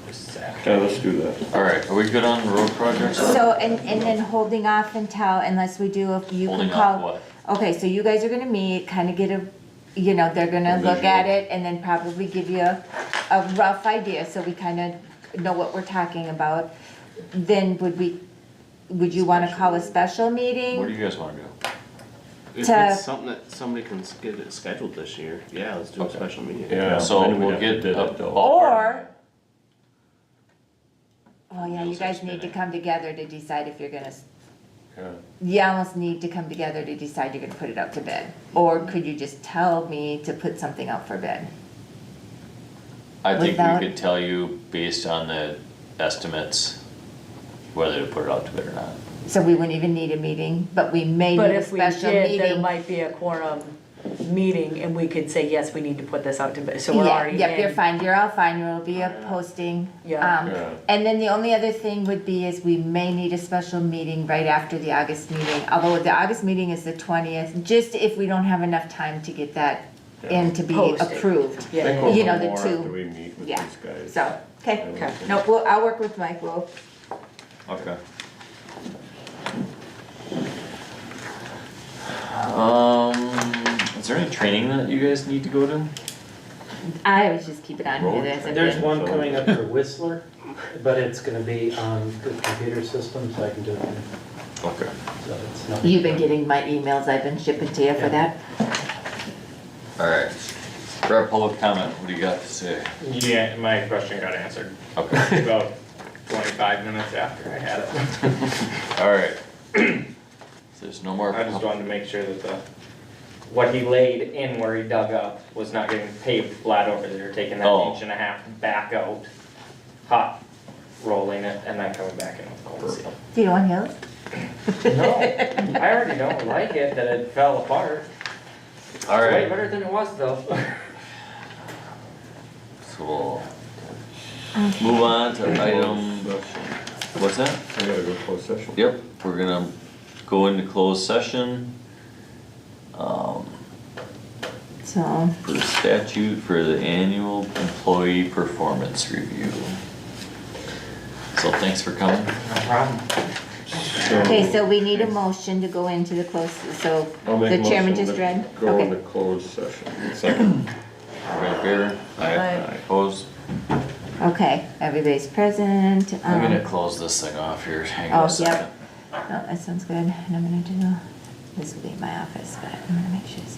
just sap. yeah, let's do that. All right, are we good on road projects? So, and then holding off until, unless we do, if you can Holding off call. what? Okay, so you guys are gonna meet, kinda get a, you know, they're gonna A look at visual. it and then probably give you a rough idea, so we kinda know what we're talking about. Then would you wanna call a special What do meeting? you guys wanna do? If To- it's something that somebody can get it scheduled this year, yeah, let's do a Okay. special meeting. Yeah. So then we'd we'll have to get bid a it, though. ballpark. Or, oh yeah, you Wheels guys are need to spinning. come together to decide if you're gonna, Yeah. you almost need to come together to decide you're gonna put it out to bid. Or could you just tell me to put something out for bid? I think Without- we could tell you based on the estimates, whether to put it out to bid or not. So we wouldn't even need a meeting, but we may But need a if we special did, there meeting. might be a quorum meeting and we could say, yes, we need to put this out to bid, so we're Yeah, already in. yep, you're fine, you're all fine, there will be a posting. Yeah. Yeah. And then the only other thing would be is we may need a special meeting right after the August meeting, although the August meeting is the 20th, just if we don't have enough time to get that in to be Posted. approved. Yeah, I think yeah, we'll You know know, the more two. after we meet with Yeah. these guys. So, okay, Okay. no, well, I'll work with Mike, we'll, Okay. Is there any training that you guys need to go to? I always just keep it on here, Road there's a There's bid. one coming up for Whistler, But it's gonna be on the computer system, so I can do it. Okay. So it's not. You've been getting my emails I've been shipping to you for that? All right. For our public comment, what do you got to say? Yeah, my question got answered Okay. about 25 minutes after I had it. All right. So there's no more. I just wanted to make sure that what he laid in where he dug up was not getting paved flat over there, taking that Oh. 1.5 inch back out, hot rolling it, and then coming back in with cold seal. Do you want hills? No, I already don't like it, that it fell apart. All It's way right. better than it was though. So we'll move on to item, what's that? I gotta go close session. Yep, we're gonna go into closed session. So, For statute for the annual employee performance review. So thanks for coming. No problem. okay, so we need a motion to go into the close, so I'll make a the chairman motion just to read? Go Okay. into closed session. Second. Everybody in favor? Aye. Opposed? Okay, everybody's present. I'm gonna close this thing off here. Hang on Oh, a second. Oh, that sounds good. And I'm gonna do, this will be my office, but I'm gonna make sure it's.